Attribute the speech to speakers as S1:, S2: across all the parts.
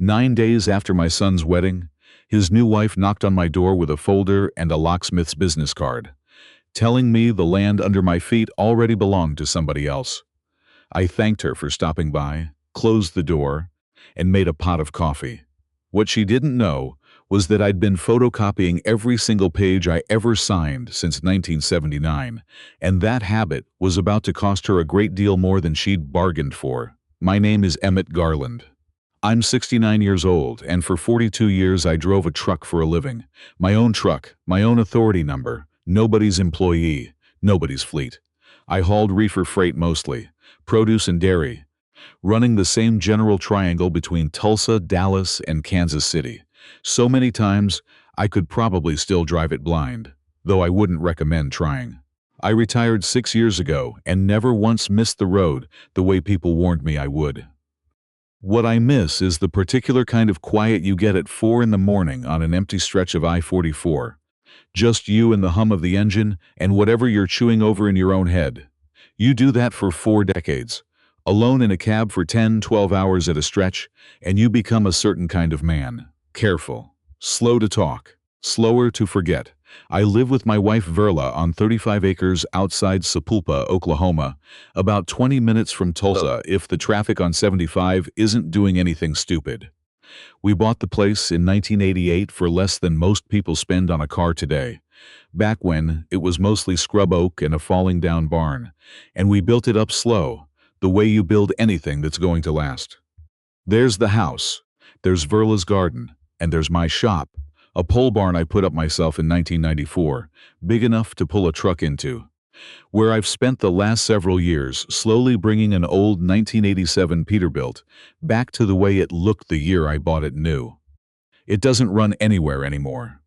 S1: 9 days after my son's wedding, his new wife knocked on my door with a folder and a locksmith's business card, telling me the land under my feet already belonged to somebody else. I thanked her for stopping by, closed the door, and made a pot of coffee. What she didn't know was that I'd been photocopying every single page I ever signed since 1979, and that habit was about to cost her a great deal more than she'd bargained for. My name is Emmett Garland. I'm 69 years old, and for 42 years I drove a truck for a living. My own truck, my own authority number, nobody's employee, nobody's fleet. I hauled reefer freight mostly, produce and dairy, running the same general triangle between Tulsa, Dallas, and Kansas City. So many times, I could probably still drive it blind, though I wouldn't recommend trying. I retired 6 years ago and never once missed the road the way people warned me I would. What I miss is the particular kind of quiet you get at 4 in the morning on an empty stretch of I-44. Just you and the hum of the engine and whatever you're chewing over in your own head. You do that for 4 decades, alone in a cab for 10, 12 hours at a stretch, and you become a certain kind of man. Careful, slow to talk, slower to forget. I live with my wife Verla on 35 acres outside Sapulpa, Oklahoma, about 20 minutes from Tulsa if the traffic on 75 isn't doing anything stupid. We bought the place in 1988 for less than most people spend on a car today, back when it was mostly scrub oak and a falling down barn, and we built it up slow, the way you build anything that's going to last. There's the house, there's Verla's garden, and there's my shop, a pole barn I put up myself in 1994, big enough to pull a truck into, where I've spent the last several years slowly bringing an old 1987 Peterbilt back to the way it looked the year I bought it new. It doesn't run anywhere anymore.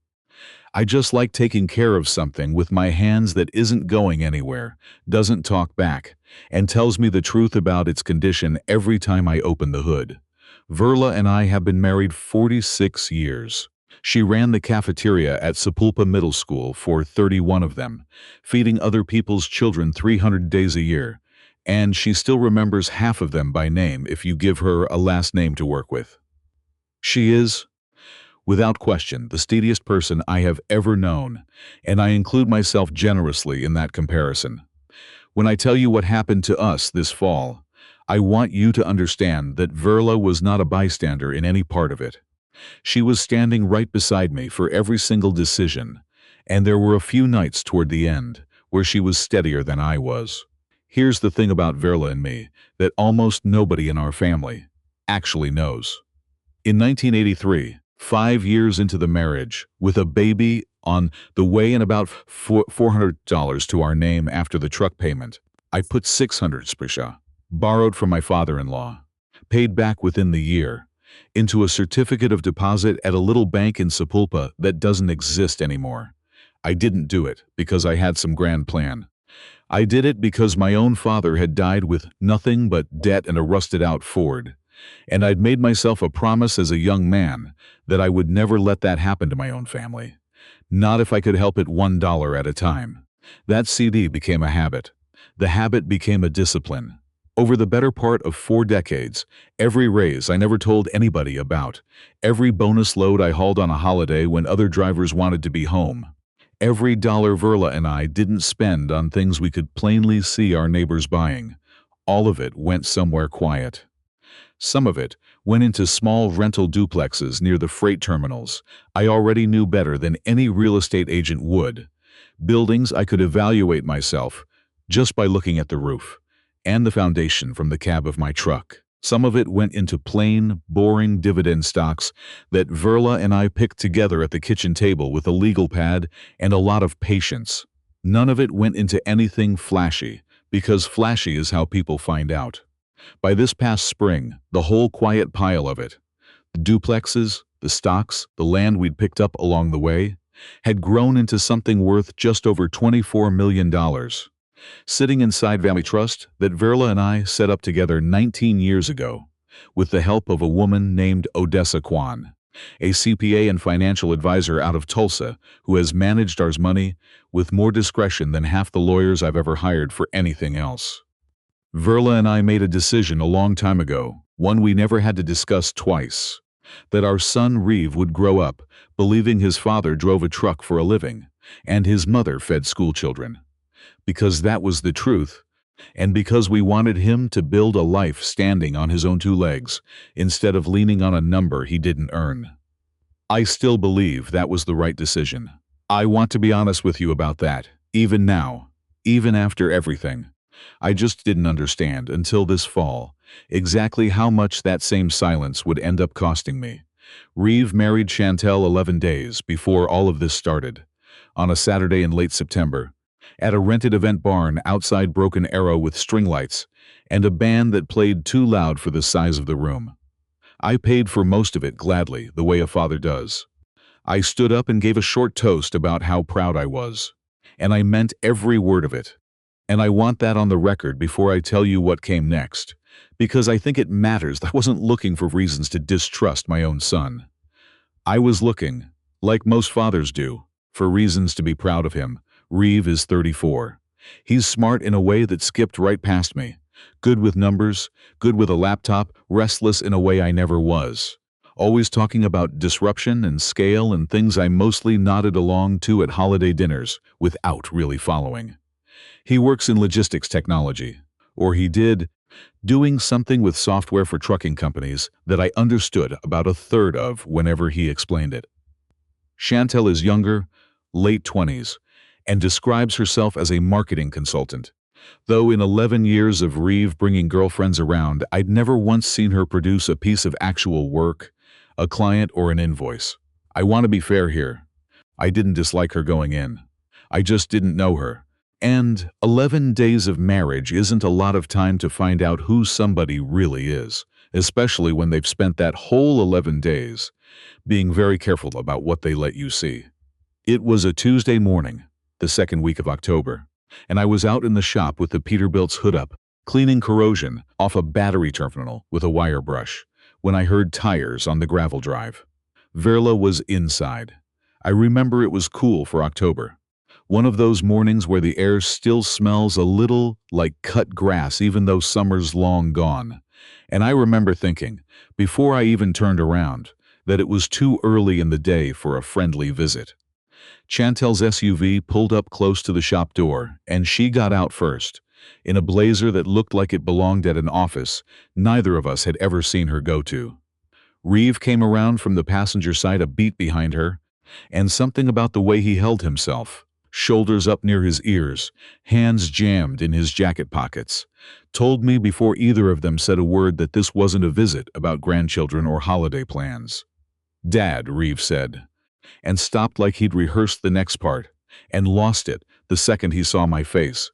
S1: I just like taking care of something with my hands that isn't going anywhere, doesn't talk back, and tells me the truth about its condition every time I open the hood. Verla and I have been married 46 years. She ran the cafeteria at Sapulpa Middle School for 31 of them, feeding other people's children 300 days a year, and she still remembers half of them by name if you give her a last name to work with. She is, without question, the steadiest person I have ever known, and I include myself generously in that comparison. When I tell you what happened to us this fall, I want you to understand that Verla was not a bystander in any part of it. She was standing right beside me for every single decision, and there were a few nights toward the end where she was steadier than I was. Here's the thing about Verla and me that almost nobody in our family actually knows. In 1983, 5 years into the marriage, with a baby on the way and about $400 to our name after the truck payment, I put $600 sprisha, borrowed from my father-in-law, paid back within the year, into a certificate of deposit at a little bank in Sapulpa that doesn't exist anymore. I didn't do it because I had some grand plan. I did it because my own father had died with nothing but debt and a rusted-out Ford, and I'd made myself a promise as a young man that I would never let that happen to my own family. Not if I could help it $1 at a time. That CD became a habit. The habit became a discipline. Over the better part of 4 decades, every raise I never told anybody about, every bonus load I hauled on a holiday when other drivers wanted to be home, every dollar Verla and I didn't spend on things we could plainly see our neighbors buying, all of it went somewhere quiet. Some of it went into small rental duplexes near the freight terminals I already knew better than any real estate agent would, buildings I could evaluate myself just by looking at the roof and the foundation from the cab of my truck. Some of it went into plain, boring dividend stocks that Verla and I picked together at the kitchen table with a legal pad and a lot of patience. None of it went into anything flashy, because flashy is how people find out. By this past spring, the whole quiet pile of it, the duplexes, the stocks, the land we'd picked up along the way, had grown into something worth just over $24 million. Sitting inside Family Trust that Verla and I set up together 19 years ago, with the help of a woman named Odessa Kwan, a CPA and financial advisor out of Tulsa who has managed our money with more discretion than half the lawyers I've ever hired for anything else. Verla and I made a decision a long time ago, one we never had to discuss twice. That our son Reeve would grow up believing his father drove a truck for a living and his mother fed schoolchildren. Because that was the truth, and because we wanted him to build a life standing on his own two legs instead of leaning on a number he didn't earn. I still believe that was the right decision. I want to be honest with you about that, even now, even after everything. I just didn't understand until this fall exactly how much that same silence would end up costing me. Reeve married Chantel 11 days before all of this started, on a Saturday in late September, at a rented event barn outside Broken Arrow with string lights and a band that played too loud for the size of the room. I paid for most of it gladly, the way a father does. I stood up and gave a short toast about how proud I was, and I meant every word of it. And I want that on the record before I tell you what came next, because I think it matters. I wasn't looking for reasons to distrust my own son. I was looking, like most fathers do, for reasons to be proud of him. Reeve is 34. He's smart in a way that skipped right past me. Good with numbers, good with a laptop, restless in a way I never was. Always talking about disruption and scale and things I mostly nodded along to at holiday dinners without really following. He works in logistics technology, or he did, doing something with software for trucking companies that I understood about a third of whenever he explained it. Chantel is younger, late 20s, and describes herself as a marketing consultant. Though in 11 years of Reeve bringing girlfriends around, I'd never once seen her produce a piece of actual work, a client or an invoice. I want to be fair here. I didn't dislike her going in. I just didn't know her. And 11 days of marriage isn't a lot of time to find out who somebody really is, especially when they've spent that whole 11 days being very careful about what they let you see. It was a Tuesday morning, the second week of October, and I was out in the shop with the Peterbilt's hood up, cleaning corrosion off a battery terminal with a wire brush, when I heard tires on the gravel drive. Verla was inside. I remember it was cool for October. One of those mornings where the air still smells a little like cut grass even though summer's long gone. And I remember thinking, before I even turned around, that it was too early in the day for a friendly visit. Chantel's SUV pulled up close to the shop door, and she got out first, in a blazer that looked like it belonged at an office neither of us had ever seen her go to. Reeve came around from the passenger side a beat behind her, and something about the way he held himself, shoulders up near his ears, hands jammed in his jacket pockets, told me before either of them said a word that this wasn't a visit about grandchildren or holiday plans. "Dad," Reeve said, and stopped like he'd rehearsed the next part, and lost it the second he saw my face.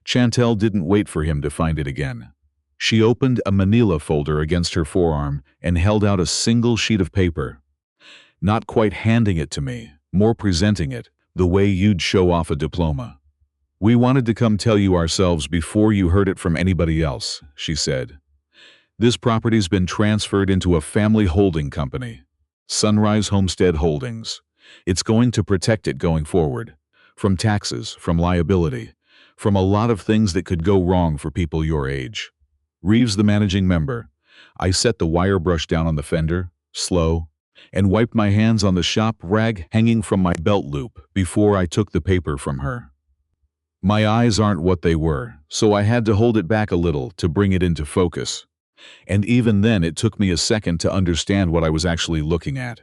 S1: Chantel didn't wait for him to find it again. She opened a manila folder against her forearm and held out a single sheet of paper, not quite handing it to me, more presenting it, the way you'd show off a diploma. "We wanted to come tell you ourselves before you heard it from anybody else," she said. "This property's been transferred into a family holding company, Sunrise Homestead Holdings. It's going to protect it going forward, from taxes, from liability, from a lot of things that could go wrong for people your age." Reeves, the managing member. I set the wire brush down on the fender, slow, and wiped my hands on the shop rag hanging from my belt loop before I took the paper from her. My eyes aren't what they were, so I had to hold it back a little to bring it into focus. And even then it took me a second to understand what I was actually looking at.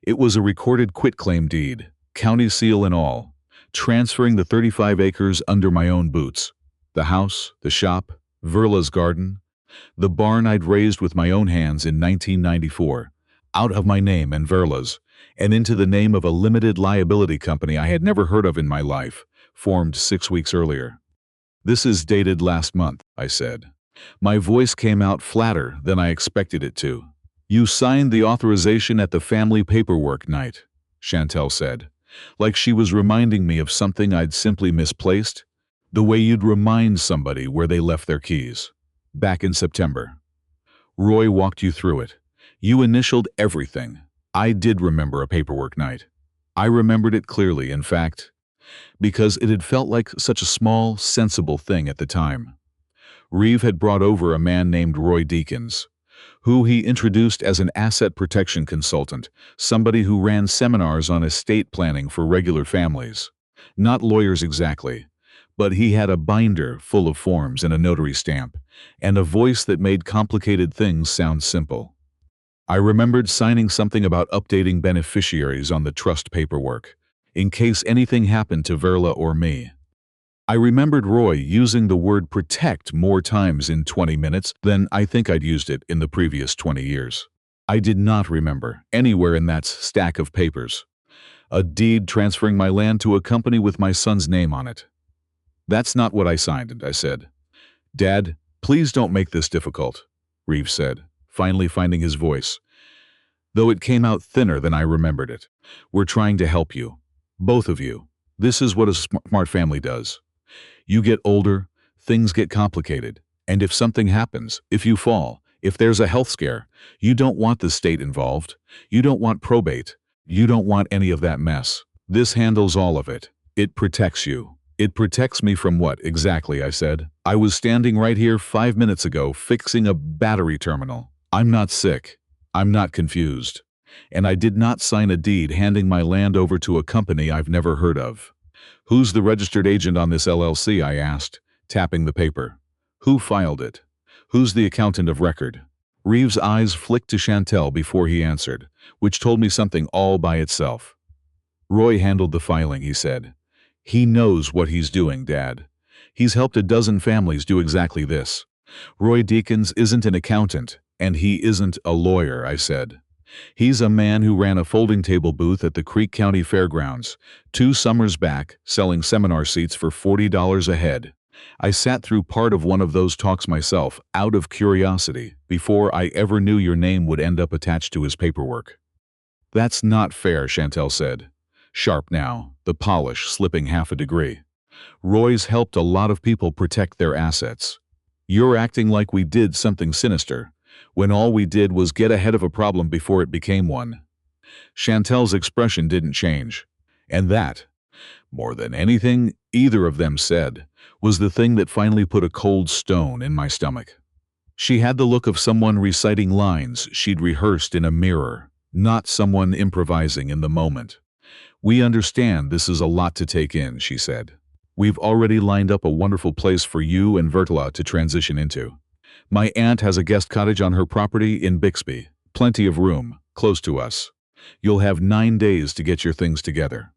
S1: It was a recorded quitclaim deed, county seal and all, transferring the 35 acres under my own boots. The house, the shop, Verla's garden, the barn I'd raised with my own hands in 1994, out of my name and Verla's, and into the name of a limited liability company I had never heard of in my life, formed 6 weeks earlier. "This is dated last month," I said. My voice came out flatter than I expected it to. "You signed the authorization at the family paperwork night," Chantel said, like she was reminding me of something I'd simply misplaced, the way you'd remind somebody where they left their keys. "Back in September. Roy walked you through it. You initialed everything." I did remember a paperwork night. I remembered it clearly, in fact, because it had felt like such a small, sensible thing at the time. Reeve had brought over a man named Roy Deakins, who he introduced as an asset protection consultant, somebody who ran seminars on estate planning for regular families. Not lawyers exactly, but he had a binder full of forms and a notary stamp, and a voice that made complicated things sound simple. I remembered signing something about updating beneficiaries on the trust paperwork, in case anything happened to Verla or me. I remembered Roy using the word protect more times in 20 minutes than I think I'd used it in the previous 20 years. I did not remember anywhere in that stack of papers a deed transferring my land to a company with my son's name on it. That's not what I signed, I said. Dad, please don't make this difficult, Reeves said, finally finding his voice, though it came out thinner than I remembered it. We're trying to help you. Both of you. This is what a smart family does. You get older, things get complicated, and if something happens, if you fall, if there's a health scare, you don't want the state involved. You don't want probate. You don't want any of that mess. This handles all of it. It protects you. It protects me from what, exactly, I said. I was standing right here 5 minutes ago fixing a battery terminal. I'm not sick. I'm not confused. And I did not sign a deed handing my land over to a company I've never heard of. Who's the registered agent on this LLC, I asked, tapping the paper. Who filed it? Who's the accountant of record? Reeves' eyes flicked to Chantel before he answered, which told me something all by itself. Roy handled the filing, he said. He knows what he's doing, Dad. He's helped a dozen families do exactly this. Roy Deakins isn't an accountant, and he isn't a lawyer, I said. He's a man who ran a folding table booth at the Creek County Fairgrounds 2 summers back, selling seminar seats for $40 a head. I sat through part of one of those talks myself, out of curiosity, before I ever knew your name would end up attached to his paperwork. That's not fair, Chantel said. Sharp now, the polish slipping half a degree. Roy's helped a lot of people protect their assets. You're acting like we did something sinister, when all we did was get ahead of a problem before it became one. Chantel's expression didn't change, and that, more than anything either of them said, was the thing that finally put a cold stone in my stomach. She had the look of someone reciting lines she'd rehearsed in a mirror, not someone improvising in the moment. We understand this is a lot to take in, she said. We've already lined up a wonderful place for you and Vertela to transition into. My aunt has a guest cottage on her property in Bixby. Plenty of room, close to us. You'll have 9 days to get your things together.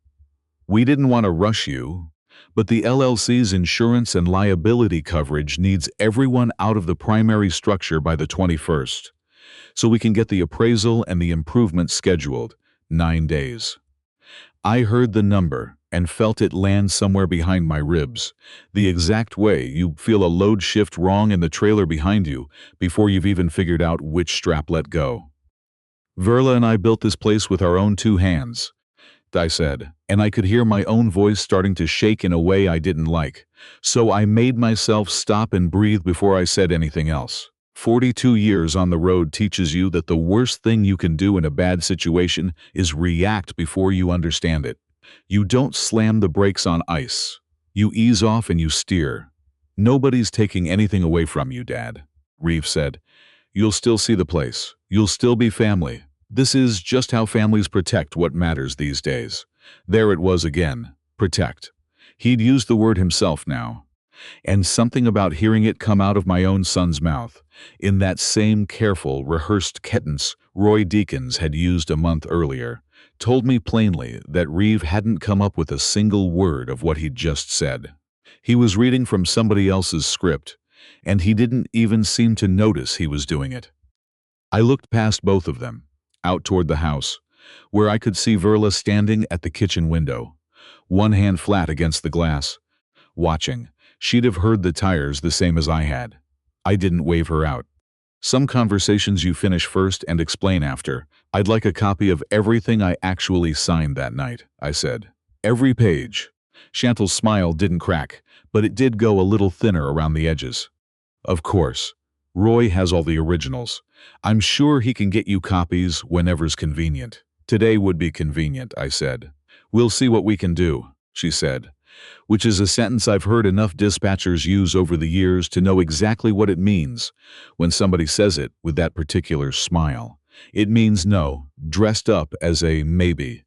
S1: We didn't want to rush you, but the LLC's insurance and liability coverage needs everyone out of the primary structure by the 21st, so we can get the appraisal and the improvements scheduled. 9 days. I heard the number and felt it land somewhere behind my ribs, the exact way you feel a load shift wrong in the trailer behind you before you've even figured out which strap let go. Verla and I built this place with our own 2 hands, I said, and I could hear my own voice starting to shake in a way I didn't like, so I made myself stop and breathe before I said anything else. 42 years on the road teaches you that the worst thing you can do in a bad situation is react before you understand it. You don't slam the brakes on ice. You ease off and you steer. Nobody's taking anything away from you, Dad, Reeves said. You'll still see the place. You'll still be family. This is just how families protect what matters these days. There it was again. Protect. He'd used the word himself now. And something about hearing it come out of my own son's mouth, in that same careful, rehearsed cadence Roy Deakins had used a month earlier, told me plainly that Reeve hadn't come up with a single word of what he'd just said. He was reading from somebody else's script, and he didn't even seem to notice he was doing it. I looked past both of them, out toward the house, where I could see Verla standing at the kitchen window, one hand flat against the glass, watching. She'd have heard the tires the same as I had. I didn't wave her out. Some conversations you finish first and explain after. I'd like a copy of everything I actually signed that night, I said. Every page. Chantel's smile didn't crack, but it did go a little thinner around the edges. Of course. Roy has all the originals. I'm sure he can get you copies whenever's convenient. Today would be convenient, I said. We'll see what we can do, she said, which is a sentence I've heard enough dispatchers use over the years to know exactly what it means when somebody says it with that particular smile. It means no, dressed up as a maybe.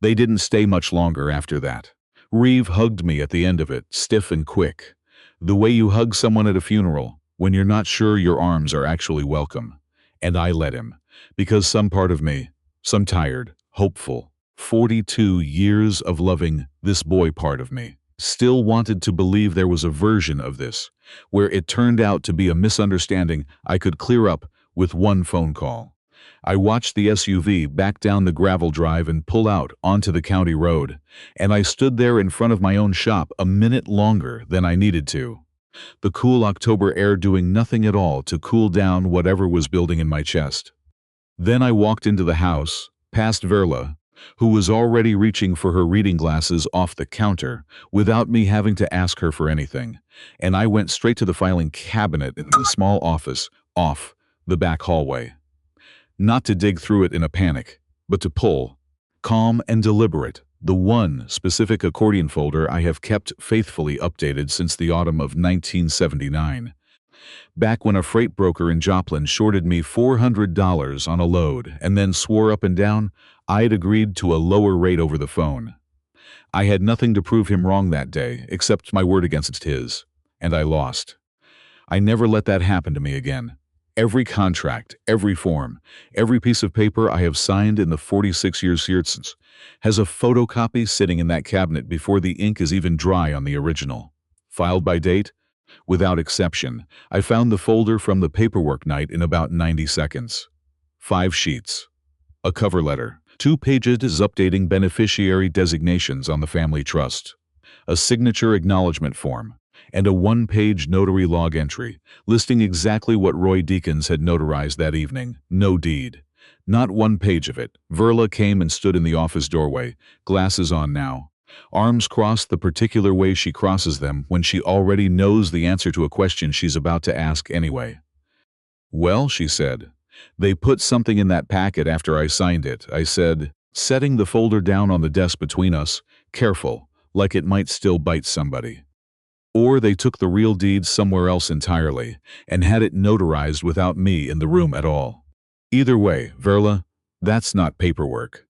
S1: They didn't stay much longer after that. Reeve hugged me at the end of it, stiff and quick. The way you hug someone at a funeral, when you're not sure your arms are actually welcome. And I let him, because some part of me, some tired, hopeful, 42 years of loving this boy part of me, still wanted to believe there was a version of this, where it turned out to be a misunderstanding I could clear up with one phone call. I watched the SUV back down the gravel drive and pull out onto the county road, and I stood there in front of my own shop a minute longer than I needed to. The cool October air doing nothing at all to cool down whatever was building in my chest. Then I walked into the house, past Verla, who was already reaching for her reading glasses off the counter without me having to ask her for anything, and I went straight to the filing cabinet in the small office off the back hallway. Not to dig through it in a panic, but to pull, calm and deliberate, the one specific accordion folder I have kept faithfully updated since the autumn of 1979. Back when a freight broker in Joplin shorted me $400 on a load and then swore up and down I'd agreed to a lower rate over the phone. I had nothing to prove him wrong that day except my word against his, and I lost. I never let that happen to me again. Every contract, every form, every piece of paper I have signed in the 46 years here since has a photocopy sitting in that cabinet before the ink is even dry on the original. Filed by date? Without exception, I found the folder from the paperwork night in about 90 seconds. 5 sheets. A cover letter. 2 pages updating beneficiary designations on the family trust. A signature acknowledgement form. And a 1-page notary log entry listing exactly what Roy Deakins had notarized that evening. No deed. Not 1 page of it. Verla came and stood in the office doorway, glasses on now. Arms crossed the particular way she crosses them when she already knows the answer to a question she's about to ask anyway. "Well," she said, "they put something in that packet after I signed it," I said, setting the folder down on the desk between us, careful, like it might still bite somebody. "Or they took the real deed somewhere else entirely and had it notarized without me in the room at all. Either way, Verla, that's not paperwork.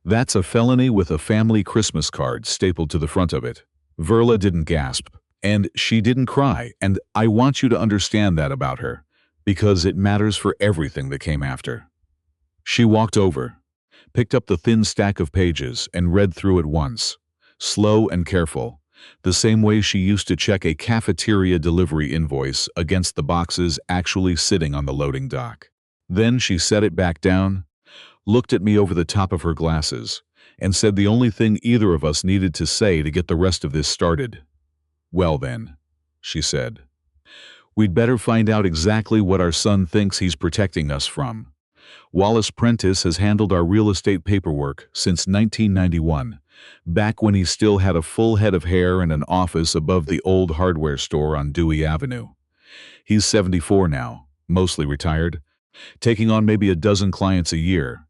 S1: That's a felony with a family Christmas card stapled to the front of it." Verla didn't gasp, and she didn't cry, and I want you to understand that about her, because it matters for everything that came after. She walked over, picked up the thin stack of pages, and read through it once, slow and careful, the same way she used to check a cafeteria delivery invoice against the boxes actually sitting on the loading dock. Then she set it back down, looked at me over the top of her glasses, and said the only thing either of us needed to say to get the rest of this started. "Well then," she said, "we'd better find out exactly what our son thinks he's protecting us from. Wallace Prentice has handled our real estate paperwork since 1991, back when he still had a full head of hair and an office above the old hardware store on Dewey Avenue. He's 74 now, mostly retired, taking on maybe a dozen clients a year,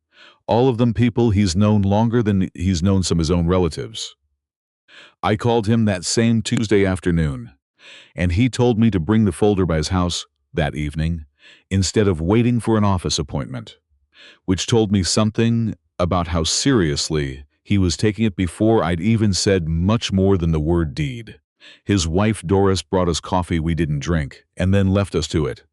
S1: all of them people he's known longer than he's known some of his own relatives. I called him that same Tuesday afternoon, and he told me to bring the folder by his house that evening instead of waiting for an office appointment, which told me something about how seriously he was taking it before I'd even said much more than the word deed. His wife Doris brought us coffee we didn't drink and then left us to it,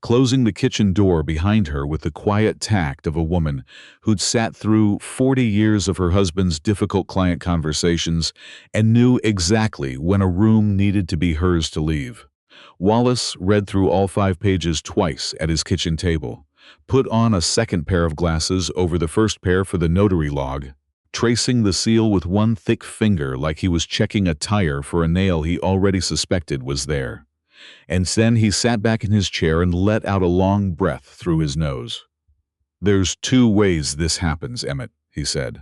S1: closing the kitchen door behind her with the quiet tact of a woman who'd sat through 40 years of her husband's difficult client conversations and knew exactly when a room needed to be hers to leave. Wallace read through all 5 pages twice at his kitchen table, put on a second pair of glasses over the first pair for the notary log, tracing the seal with one thick finger like he was checking a tire for a nail he already suspected was there. And then he sat back in his chair and let out a long breath through his nose. "There's 2 ways this happens, Emmett," he said.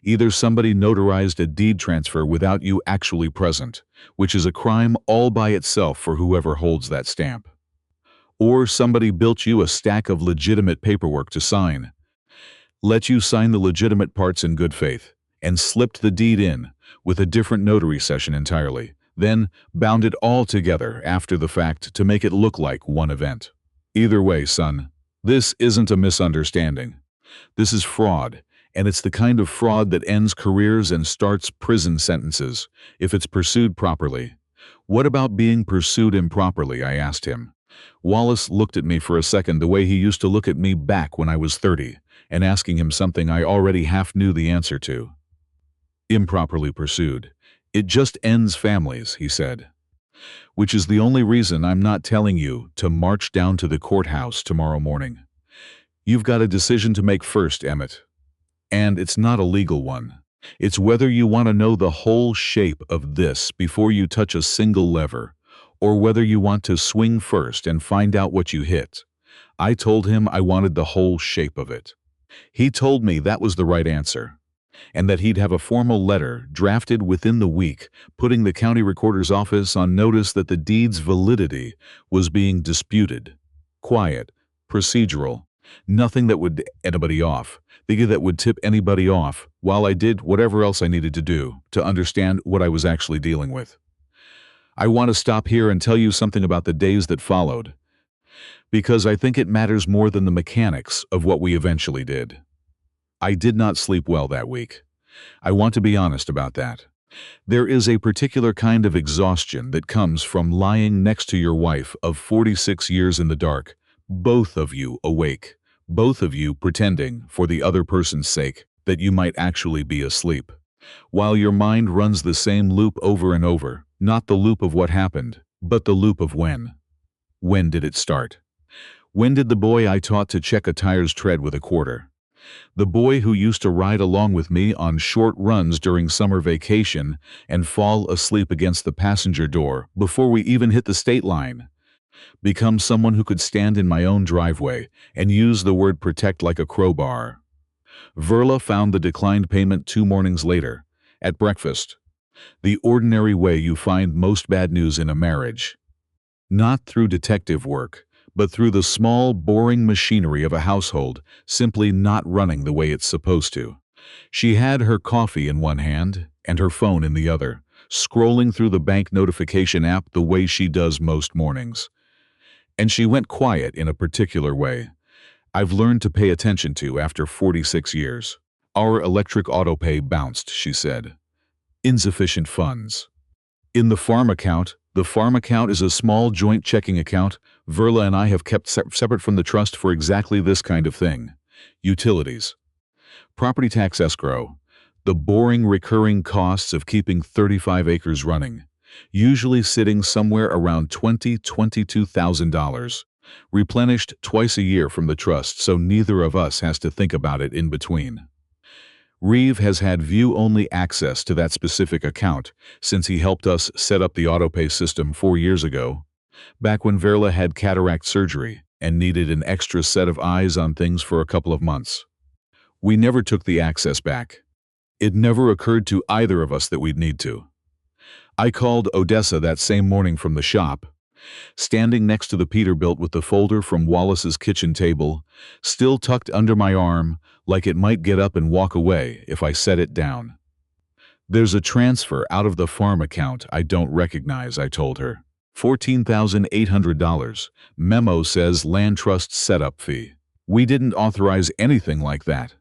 S1: "Either somebody notarized a deed transfer without you actually present, which is a crime all by itself for whoever holds that stamp. Or somebody built you a stack of legitimate paperwork to sign. Let you sign the legitimate parts in good faith, and slipped the deed in, with a different notary session entirely, then bound it all together after the fact to make it look like one event. Either way, son, this isn't a misunderstanding. This is fraud, and it's the kind of fraud that ends careers and starts prison sentences, if it's pursued properly. What about being pursued improperly? I asked him. Wallace looked at me for a second the way he used to look at me back when I was 30, and asking him something I already half knew the answer to. Improperly pursued. It just ends families, he said. Which is the only reason I'm not telling you to march down to the courthouse tomorrow morning. You've got a decision to make first, Emmett. And it's not a legal one. It's whether you want to know the whole shape of this before you touch a single lever, or whether you want to swing first and find out what you hit. I told him I wanted the whole shape of it. He told me that was the right answer, and that he'd have a formal letter drafted within the week, putting the county recorder's office on notice that the deed's validity was being disputed. Quiet, procedural, nothing that would tip anybody off, while I did whatever else I needed to do to understand what I was actually dealing with. I want to stop here and tell you something about the days that followed, because I think it matters more than the mechanics of what we eventually did. I did not sleep well that week. I want to be honest about that. There is a particular kind of exhaustion that comes from lying next to your wife of 46 years in the dark, both of you awake, both of you pretending, for the other person's sake, that you might actually be asleep, while your mind runs the same loop over and over, not the loop of what happened, but the loop of when. When did it start? When did the boy I taught to check a tire's tread with a quarter, the boy who used to ride along with me on short runs during summer vacation and fall asleep against the passenger door before we even hit the state line, become someone who could stand in my own driveway and use the word protect like a crowbar? Verla found the declined payment 2 mornings later, at breakfast. The ordinary way you find most bad news in a marriage. Not through detective work, but through the small, boring machinery of a household simply not running the way it's supposed to. She had her coffee in one hand and her phone in the other, scrolling through the bank notification app the way she does most mornings. And she went quiet in a particular way I've learned to pay attention to after 46 years. Our electric autopay bounced, she said. Insufficient funds. In the farm account is a small joint checking account Verla and I have kept separate from the trust for exactly this kind of thing. Utilities. Property tax escrow. The boring recurring costs of keeping 35 acres running, usually sitting somewhere around $22,000, replenished twice a year from the trust so neither of us has to think about it in between. Reeve has had view-only access to that specific account since he helped us set up the autopay system 4 years ago, back when Verla had cataract surgery and needed an extra set of eyes on things for a couple of months. We never took the access back. It never occurred to either of us that we'd need to. I called Odessa that same morning from the shop, standing next to the Peterbilt with the folder from Wallace's kitchen table, still tucked under my arm, like it might get up and walk away if I set it down. There's a transfer out of the farm account I don't recognize, I told her. $14,800. Memo says land trust setup fee. We didn't authorize anything like that.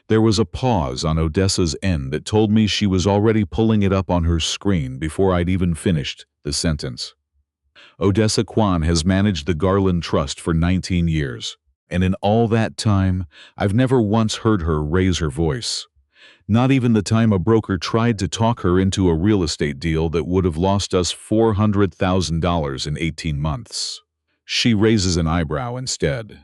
S1: There was a pause on Odessa's end that told me she was already pulling it up on her screen before I'd even finished the sentence. Odessa Kwan has managed the Garland Trust for 19 years, and in all that time, I've never once heard her raise her voice. Not even the time a broker tried to talk her into a real estate deal that would have lost us $400,000 in 18 months. She raises an eyebrow instead.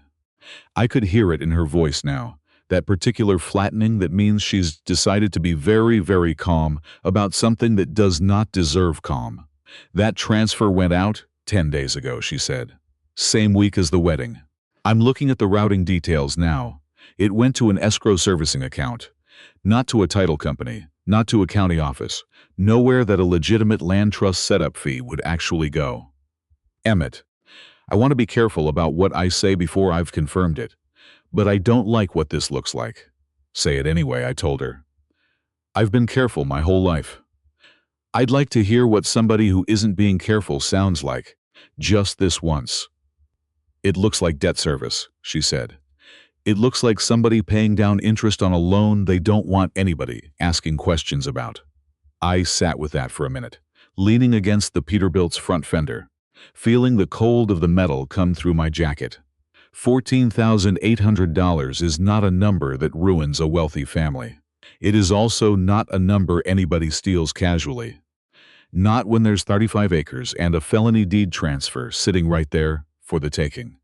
S1: I could hear it in her voice now, that particular flattening that means she's decided to be very, very calm about something that does not deserve calm. That transfer went out 10 days ago, she said. Same week as the wedding. I'm looking at the routing details now. It went to an escrow servicing account. Not to a title company, not to a county office. Nowhere that a legitimate land trust setup fee would actually go. Emmett, I want to be careful about what I say before I've confirmed it, but I don't like what this looks like. Say it anyway, I told her. I've been careful my whole life. I'd like to hear what somebody who isn't being careful sounds like. Just this once. It looks like debt service, she said. It looks like somebody paying down interest on a loan they don't want anybody asking questions about. I sat with that for a minute, leaning against the Peterbilt's front fender, feeling the cold of the metal come through my jacket. $14,800 is not a number that ruins a wealthy family. It is also not a number anybody steals casually. Not when there's 35 acres and a felony deed transfer sitting right there for the taking.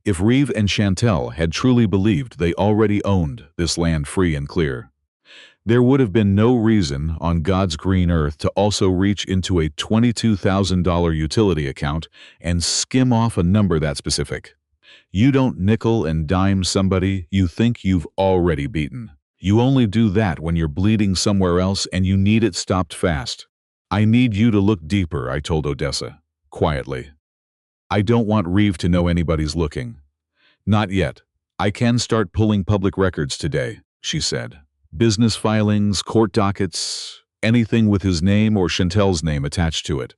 S1: If Reeve and Chantel had truly believed they already owned this land free and clear, there would have been no reason on God's green earth to also reach into a $22,000 utility account and skim off a number that specific. You don't nickel and dime somebody you think you've already beaten. You only do that when you're bleeding somewhere else and you need it stopped fast. I need you to look deeper, I told Odessa, quietly. I don't want Reeve to know anybody's looking. Not yet. I can start pulling public records today, she said. Business filings, court dockets, anything with his name or Chantel's name attached to it.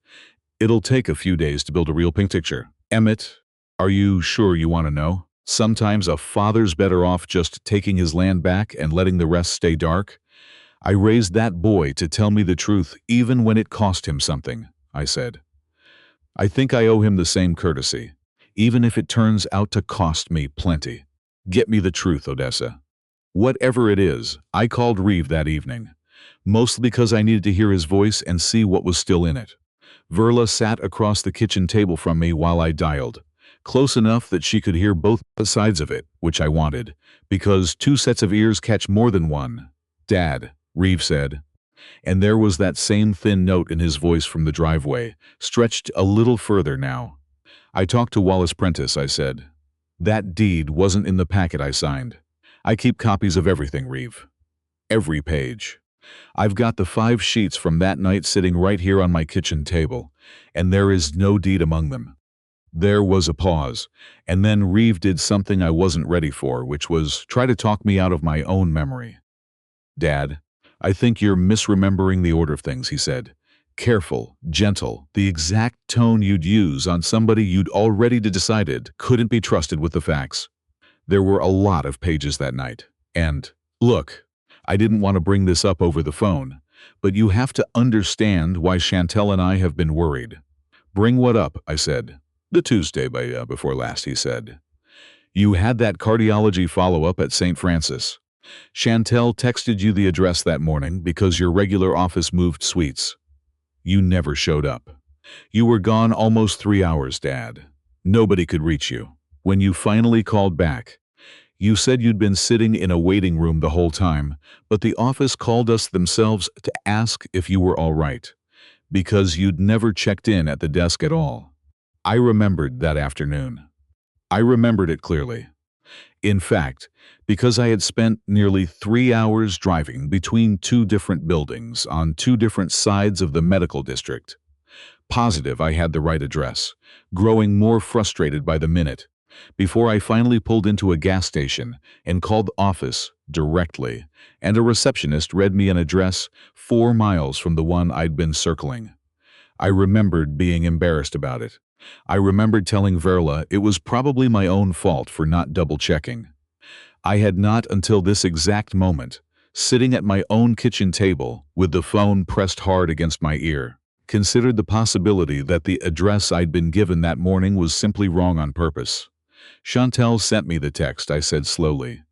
S1: It'll take a few days to build a real picture. Emmett, are you sure you want to know? Sometimes a father's better off just taking his land back and letting the rest stay dark. I raised that boy to tell me the truth even when it cost him something, I said. I think I owe him the same courtesy, even if it turns out to cost me plenty. Get me the truth, Odessa. Whatever it is, I called Reeve that evening, mostly because I needed to hear his voice and see what was still in it. Verla sat across the kitchen table from me while I dialed, close enough that she could hear both sides of it, which I wanted, because two sets of ears catch more than one. Dad, Reeve said, and there was that same thin note in his voice from the driveway, stretched a little further now. I talked to Wallace Prentice, I said. That deed wasn't in the packet I signed. I keep copies of everything, Reeve. Every page. I've got the 5 sheets from that night sitting right here on my kitchen table, and there is no deed among them. There was a pause, and then Reeve did something I wasn't ready for, which was try to talk me out of my own memory. Dad, I think you're misremembering the order of things, he said. Careful, gentle, the exact tone you'd use on somebody you'd already decided couldn't be trusted with the facts. There were a lot of pages that night. And, look, I didn't want to bring this up over the phone, but you have to understand why Chantel and I have been worried. Bring what up, I said. The Tuesday before last, he said. You had that cardiology follow-up at St. Francis. Chantel texted you the address that morning because your regular office moved suites. You never showed up. You were gone almost 3 hours, Dad. Nobody could reach you. When you finally called back, you said you'd been sitting in a waiting room the whole time, but the office called us themselves to ask if you were all right, because you'd never checked in at the desk at all. I remembered that afternoon. I remembered it clearly. In fact, because I had spent nearly 3 hours driving between 2 different buildings on 2 different sides of the medical district. Positive I had the right address, growing more frustrated by the minute, before I finally pulled into a gas station and called the office directly, and a receptionist read me an address 4 miles from the one I'd been circling. I remembered being embarrassed about it. I remembered telling Verla it was probably my own fault for not double-checking. I had not until this exact moment, sitting at my own kitchen table with the phone pressed hard against my ear, considered the possibility that the address I'd been given that morning was simply wrong on purpose. Chantel sent me the text, I said slowly.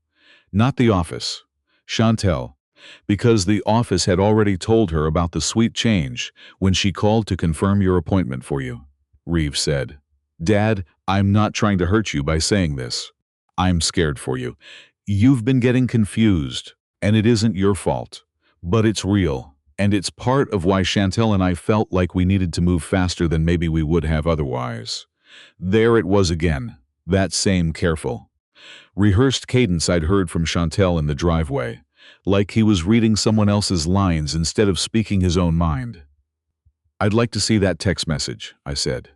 S1: Not the office. Chantel. Because the office had already told her about the sweet change when she called to confirm your appointment for you. Reeve said. Dad, I'm not trying to hurt you by saying this. I'm scared for you. You've been getting confused, and it isn't your fault. But it's real, and it's part of why Chantel and I felt like we needed to move faster than maybe we would have otherwise. There it was again, that same careful, rehearsed cadence I'd heard from Chantel in the driveway, like he was reading someone else's lines instead of speaking his own mind. I'd like to see that text message, I said.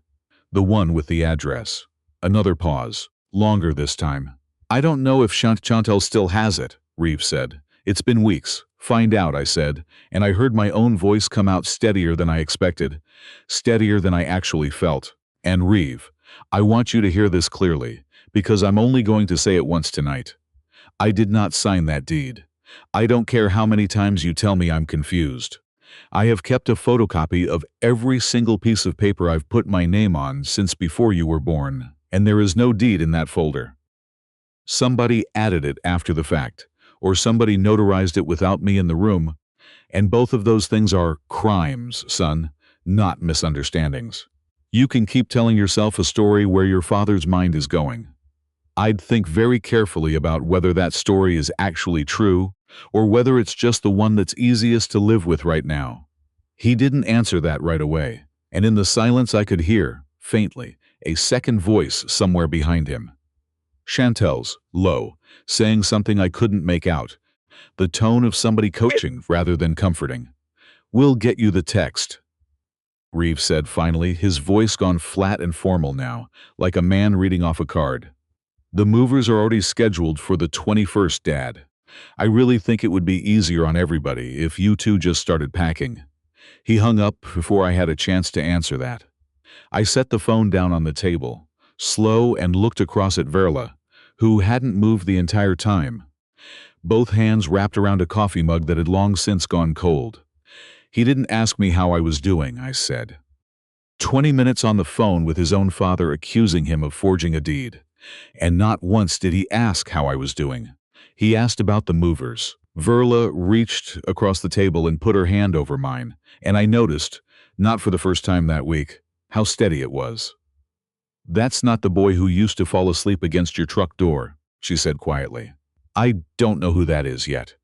S1: The one with the address. Another pause, longer this time. I don't know if Chantel still has it, Reeve said. It's been weeks, Find out, I said, and I heard my own voice come out steadier than I expected, steadier than I actually felt. And Reeve, I want you to hear this clearly, because I'm only going to say it once tonight. I did not sign that deed. I don't care how many times you tell me I'm confused. I have kept a photocopy of every single piece of paper I've put my name on since before you were born, and there is no deed in that folder. Somebody added it after the fact, or somebody notarized it without me in the room, and both of those things are crimes, son, not misunderstandings. You can keep telling yourself a story where your father's mind is going. I'd think very carefully about whether that story is actually true, or whether it's just the one that's easiest to live with right now. He didn't answer that right away, and in the silence I could hear, faintly, a second voice somewhere behind him. Chantel's, low, saying something I couldn't make out, the tone of somebody coaching rather than comforting. We'll get you the text, Reeve said finally, his voice gone flat and formal now, like a man reading off a card. The movers are already scheduled for the 21st, Dad. I really think it would be easier on everybody if you two just started packing. He hung up before I had a chance to answer that. I set the phone down on the table, slow, and looked across at Verla, who hadn't moved the entire time, both hands wrapped around a coffee mug that had long since gone cold. He didn't ask me how I was doing, I said. 20 minutes on the phone with his own father accusing him of forging a deed. And not once did he ask how I was doing. He asked about the movers. Verla reached across the table and put her hand over mine, and I noticed, not for the first time that week, how steady it was. That's not the boy who used to fall asleep against your truck door, she said quietly. I don't know who that is yet.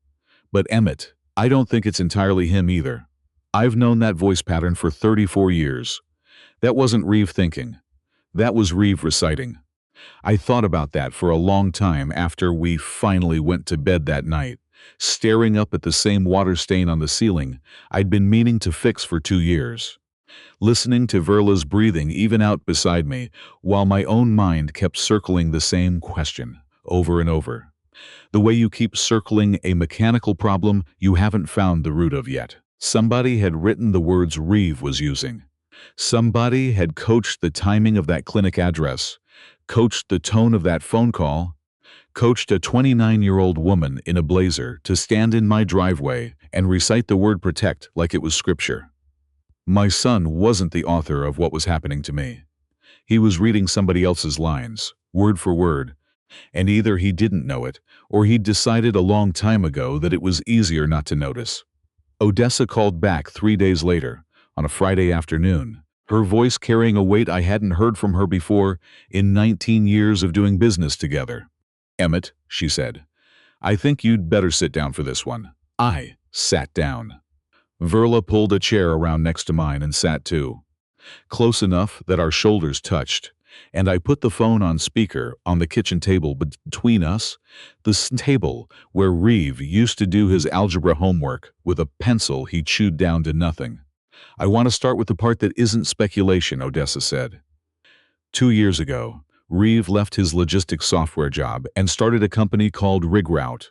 S1: But Emmett, I don't think it's entirely him either. I've known that voice pattern for 34 years. That wasn't Reeve thinking. That was Reeve reciting. I thought about that for a long time after we finally went to bed that night, staring up at the same water stain on the ceiling I'd been meaning to fix for 2 years. Listening to Verla's breathing even out beside me, while my own mind kept circling the same question over and over. The way you keep circling a mechanical problem you haven't found the root of yet. Somebody had written the words Reeve was using. Somebody had coached the timing of that clinic address, coached the tone of that phone call, coached a 29-year-old woman in a blazer to stand in my driveway and recite the word protect like it was scripture. My son wasn't the author of what was happening to me. He was reading somebody else's lines, word for word, and either he didn't know it, or he'd decided a long time ago that it was easier not to notice. Odessa called back 3 days later, on a Friday afternoon, her voice carrying a weight I hadn't heard from her before in 19 years of doing business together. Emmett, she said, I think you'd better sit down for this one. I sat down. Verla pulled a chair around next to mine and sat too, close enough that our shoulders touched, and I put the phone on speaker on the kitchen table between us, the table where Reeve used to do his algebra homework with a pencil he chewed down to nothing. I want to start with the part that isn't speculation, Odessa said. 2 years ago, Reeve left his logistics software job and started a company called RigRoute,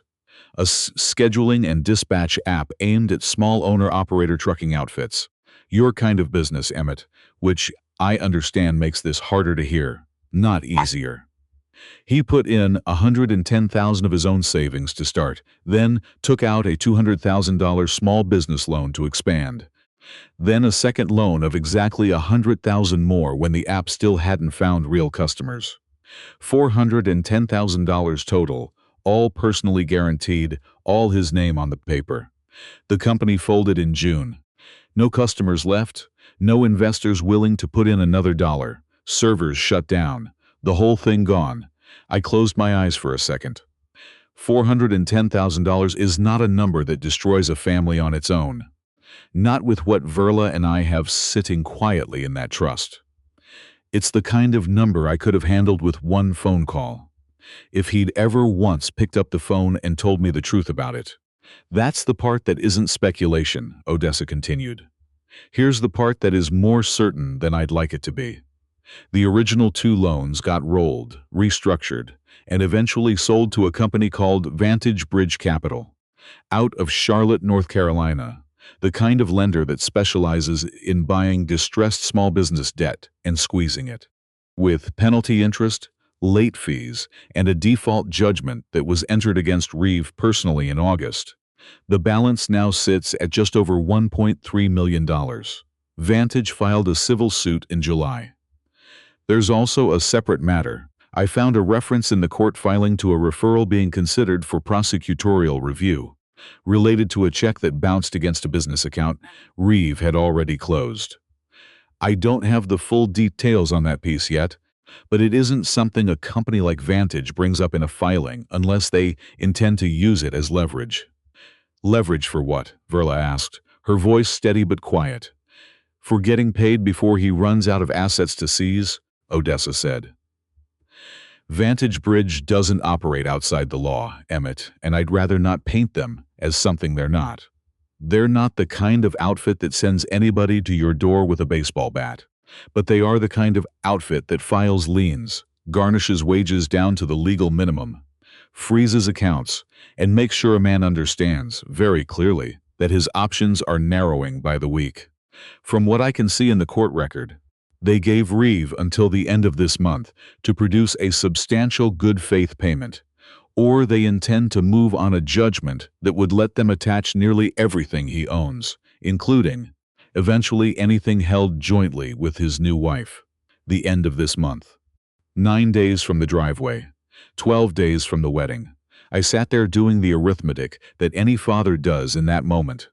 S1: a scheduling and dispatch app aimed at small owner-operator trucking outfits. Your kind of business, Emmett, which I understand makes this harder to hear, not easier. He put in $110,000 of his own savings to start, then took out a $200,000 small business loan to expand. Then a second loan of exactly $100,000 more when the app still hadn't found real customers. $410,000 total, all personally guaranteed, all his name on the paper. The company folded in June. No customers left, no investors willing to put in another dollar. Servers shut down. The whole thing gone. I closed my eyes for a second. $410,000 is not a number that destroys a family on its own. Not with what Verla and I have sitting quietly in that trust. It's the kind of number I could have handled with one phone call. If he'd ever once picked up the phone and told me the truth about it. That's the part that isn't speculation, Odessa continued. Here's the part that is more certain than I'd like it to be. The original 2 loans got rolled, restructured, and eventually sold to a company called Vantage Bridge Capital. out of Charlotte, North Carolina, the kind of lender that specializes in buying distressed small business debt and squeezing it. With penalty interest, late fees, and a default judgment that was entered against Reeve personally in August, the balance now sits at just over $1.3 million. Vantage filed a civil suit in July. There's also a separate matter. I found a reference in the court filing to a referral being considered for prosecutorial review, related to a check that bounced against a business account Reeve had already closed. I don't have the full details on that piece yet, but it isn't something a company like Vantage brings up in a filing unless they intend to use it as leverage. Leverage for what? Verla asked, her voice steady but quiet. For getting paid before he runs out of assets to seize, Odessa said. Vantage Bridge doesn't operate outside the law, Emmett, and I'd rather not paint them as something they're not. They're not the kind of outfit that sends anybody to your door with a baseball bat, but they are the kind of outfit that files liens, garnishes wages down to the legal minimum, freezes accounts, and makes sure a man understands, very clearly, that his options are narrowing by the week. From what I can see in the court record, they gave Reeve until the end of this month to produce a substantial good faith payment, or they intend to move on a judgment that would let them attach nearly everything he owns, including, eventually, anything held jointly with his new wife. The end of this month. 9 days from the driveway, 12 days from the wedding. I sat there doing the arithmetic that any father does in that moment,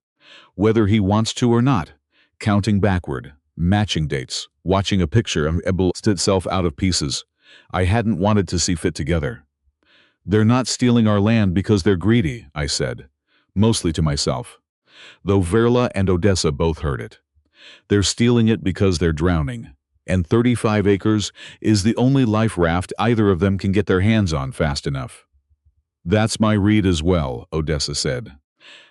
S1: whether he wants to or not, counting backward, matching dates, watching a picture of itself out of pieces I hadn't wanted to see fit together. They're not stealing our land because they're greedy, I said, mostly to myself, though Verla and Odessa both heard it. They're stealing it because they're drowning, and 35 acres is the only life raft either of them can get their hands on fast enough. That's my read as well, Odessa said.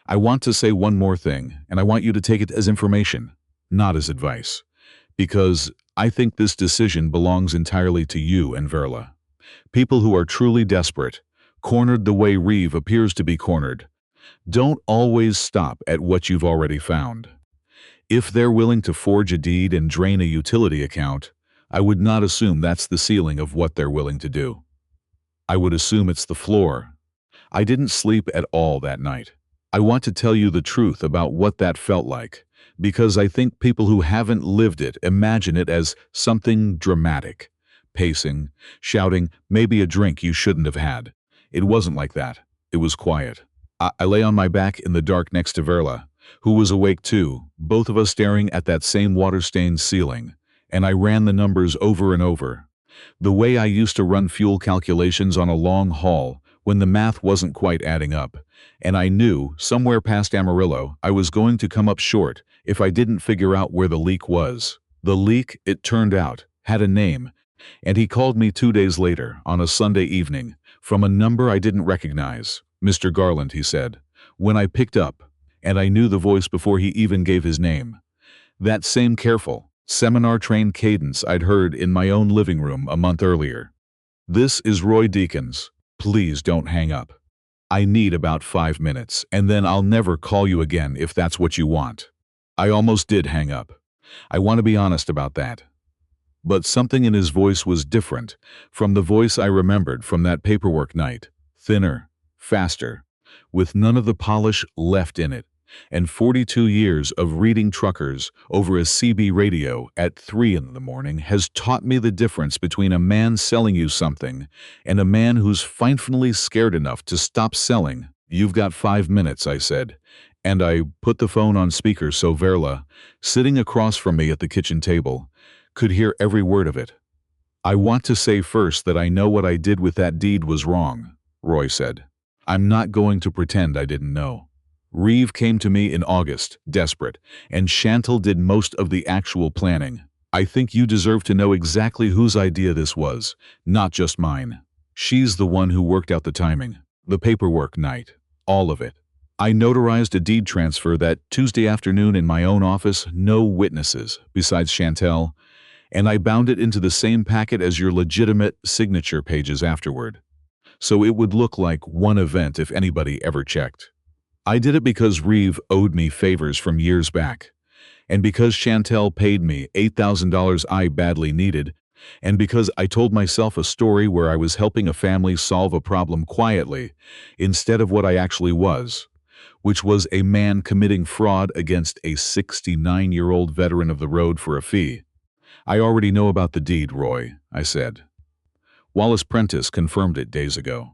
S1: I want to say one more thing, and I want you to take it as information, not as advice, because I think this decision belongs entirely to you and Verla. People who are truly desperate, cornered the way Reeve appears to be cornered, don't always stop at what you've already found. If they're willing to forge a deed and drain a utility account, I would not assume that's the ceiling of what they're willing to do. I would assume it's the floor. I didn't sleep at all that night. I want to tell you the truth about what that felt like, because I think people who haven't lived it imagine it as something dramatic. Pacing, shouting, maybe a drink you shouldn't have had. It wasn't like that. It was quiet. I lay on my back in the dark next to Verla, who was awake too, both of us staring at that same water-stained ceiling, and I ran the numbers over and over. The way I used to run fuel calculations on a long haul when the math wasn't quite adding up, and I knew, somewhere past Amarillo, I was going to come up short if I didn't figure out where the leak was. The leak, it turned out, had a name, and he called me 2 days later, on a Sunday evening, from a number I didn't recognize. Mr. Garland, he said, when I picked up, and I knew the voice before he even gave his name. That same careful, seminar-trained cadence I'd heard in my own living room a month earlier. This is Roy Deakins. Please don't hang up. I need about 5 minutes, and then I'll never call you again if that's what you want. I almost did hang up. I want to be honest about that. But something in his voice was different from the voice I remembered from that paperwork night. Thinner, faster, with none of the polish left in it, and 42 years of reading truckers over a CB radio at 3 in the morning has taught me the difference between a man selling you something and a man who's finally scared enough to stop selling. You've got 5 minutes, I said, and I put the phone on speaker so Verla, sitting across from me at the kitchen table, could hear every word of it. I want to say first that I know what I did with that deed was wrong, Roy said. I'm not going to pretend I didn't know. Reeve came to me in August, desperate, and Chantal did most of the actual planning. I think you deserve to know exactly whose idea this was, not just mine. She's the one who worked out the timing, the paperwork night, all of it. I notarized a deed transfer that Tuesday afternoon in my own office, no witnesses, besides Chantal, and I bound it into the same packet as your legitimate signature pages afterward. So it would look like one event if anybody ever checked. I did it because Reeve owed me favors from years back, and because Chantel paid me $8,000 I badly needed, and because I told myself a story where I was helping a family solve a problem quietly instead of what I actually was, which was a man committing fraud against a 69-year-old veteran of the road for a fee. I already know about the deed, Roy, I said. Wallace Prentice confirmed it days ago.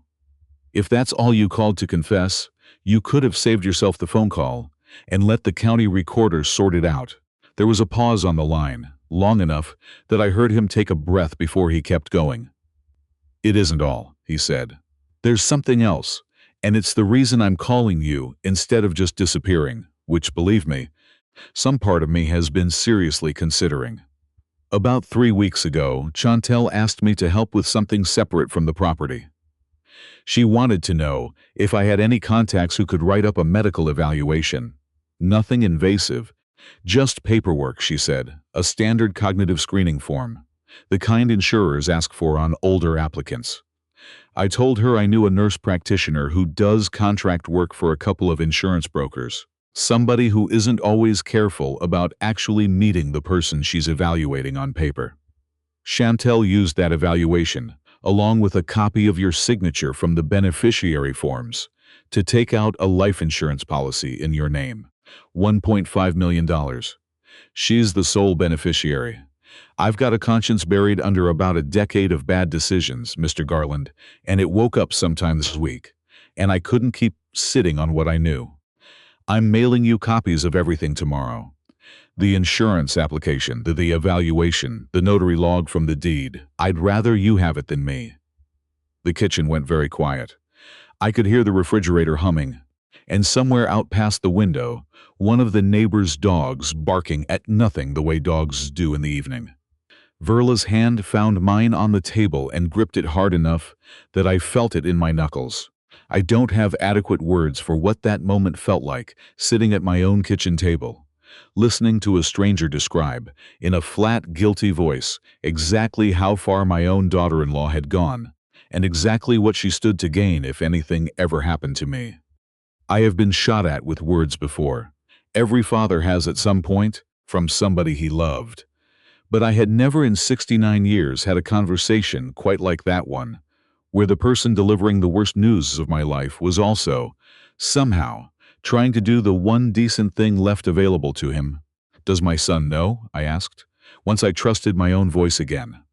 S1: If that's all you called to confess, you could have saved yourself the phone call and let the county recorder sort it out. There was a pause on the line, long enough that I heard him take a breath before he kept going. It isn't all, he said. There's something else, and it's the reason I'm calling you instead of just disappearing, which, believe me, some part of me has been seriously considering. About 3 weeks ago, Chantel asked me to help with something separate from the property. She wanted to know if I had any contacts who could write up a medical evaluation. Nothing invasive, just paperwork, she said, a standard cognitive screening form, the kind insurers ask for on older applicants. I told her I knew a nurse practitioner who does contract work for a couple of insurance brokers, somebody who isn't always careful about actually meeting the person she's evaluating on paper. Chantel used that evaluation, along with a copy of your signature from the beneficiary forms, to take out a life insurance policy in your name. $1.5 million. She's the sole beneficiary. I've got a conscience buried under about a decade of bad decisions, Mr. Garland, and it woke up sometime this week, and I couldn't keep sitting on what I knew. I'm mailing you copies of everything tomorrow. The insurance application, the evaluation, the notary log from the deed. I'd rather you have it than me. The kitchen went very quiet. I could hear the refrigerator humming, and somewhere out past the window, one of the neighbor's dogs barking at nothing the way dogs do in the evening. Verla's hand found mine on the table and gripped it hard enough that I felt it in my knuckles. I don't have adequate words for what that moment felt like, sitting at my own kitchen table, listening to a stranger describe, in a flat, guilty voice, exactly how far my own daughter-in-law had gone, and exactly what she stood to gain if anything ever happened to me. I have been shot at with words before. Every father has at some point, from somebody he loved. But I had never in 69 years had a conversation quite like that one, where the person delivering the worst news of my life was also, somehow, trying to do the one decent thing left available to him. Does my son know? I asked, once I trusted my own voice again.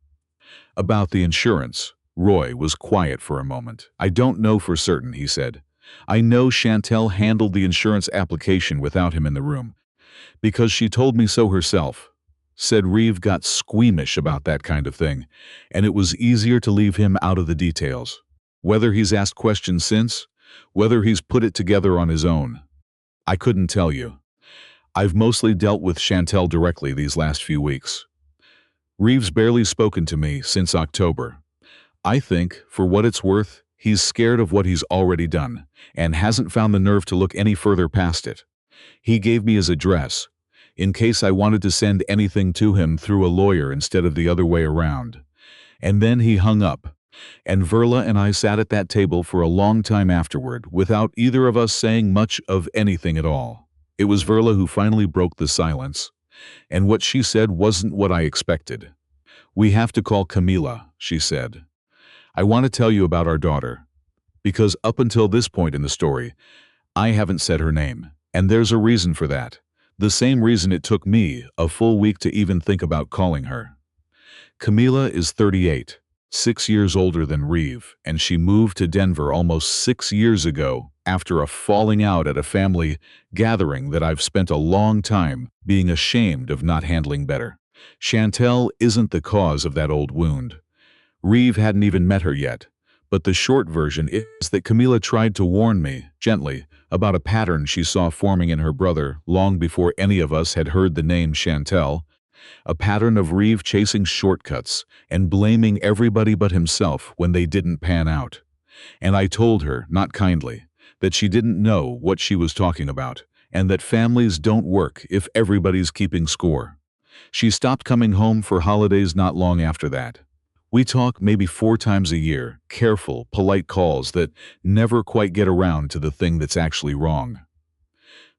S1: About the insurance, Roy was quiet for a moment. I don't know for certain, he said. I know Chantel handled the insurance application without him in the room, because she told me so herself. Said Reeve got squeamish about that kind of thing, and it was easier to leave him out of the details. Whether he's asked questions since, whether he's put it together on his own, I couldn't tell you. I've mostly dealt with Chantel directly these last few weeks. Reeve's barely spoken to me since October. I think, for what it's worth, he's scared of what he's already done, and hasn't found the nerve to look any further past it. He gave me his address, in case I wanted to send anything to him through a lawyer instead of the other way around. And then he hung up, and Verla and I sat at that table for a long time afterward, without either of us saying much of anything at all. It was Verla who finally broke the silence, and what she said wasn't what I expected. "We have to call Camila," she said. "I want to tell you about our daughter, because up until this point in the story, I haven't said her name, and there's a reason for that. The same reason it took me a full week to even think about calling her. Camila is 38, 6 years older than Reeve, and she moved to Denver almost 6 years ago after a falling out at a family gathering that I've spent a long time being ashamed of not handling better. Chantel isn't the cause of that old wound. Reeve hadn't even met her yet, but the short version is that Camila tried to warn me, gently, about a pattern she saw forming in her brother long before any of us had heard the name Chantel, a pattern of Reeve chasing shortcuts and blaming everybody but himself when they didn't pan out. And I told her, not kindly, that she didn't know what she was talking about, and that families don't work if everybody's keeping score. She stopped coming home for holidays not long after that. We talk maybe 4 times a year, careful, polite calls that never quite get around to the thing that's actually wrong.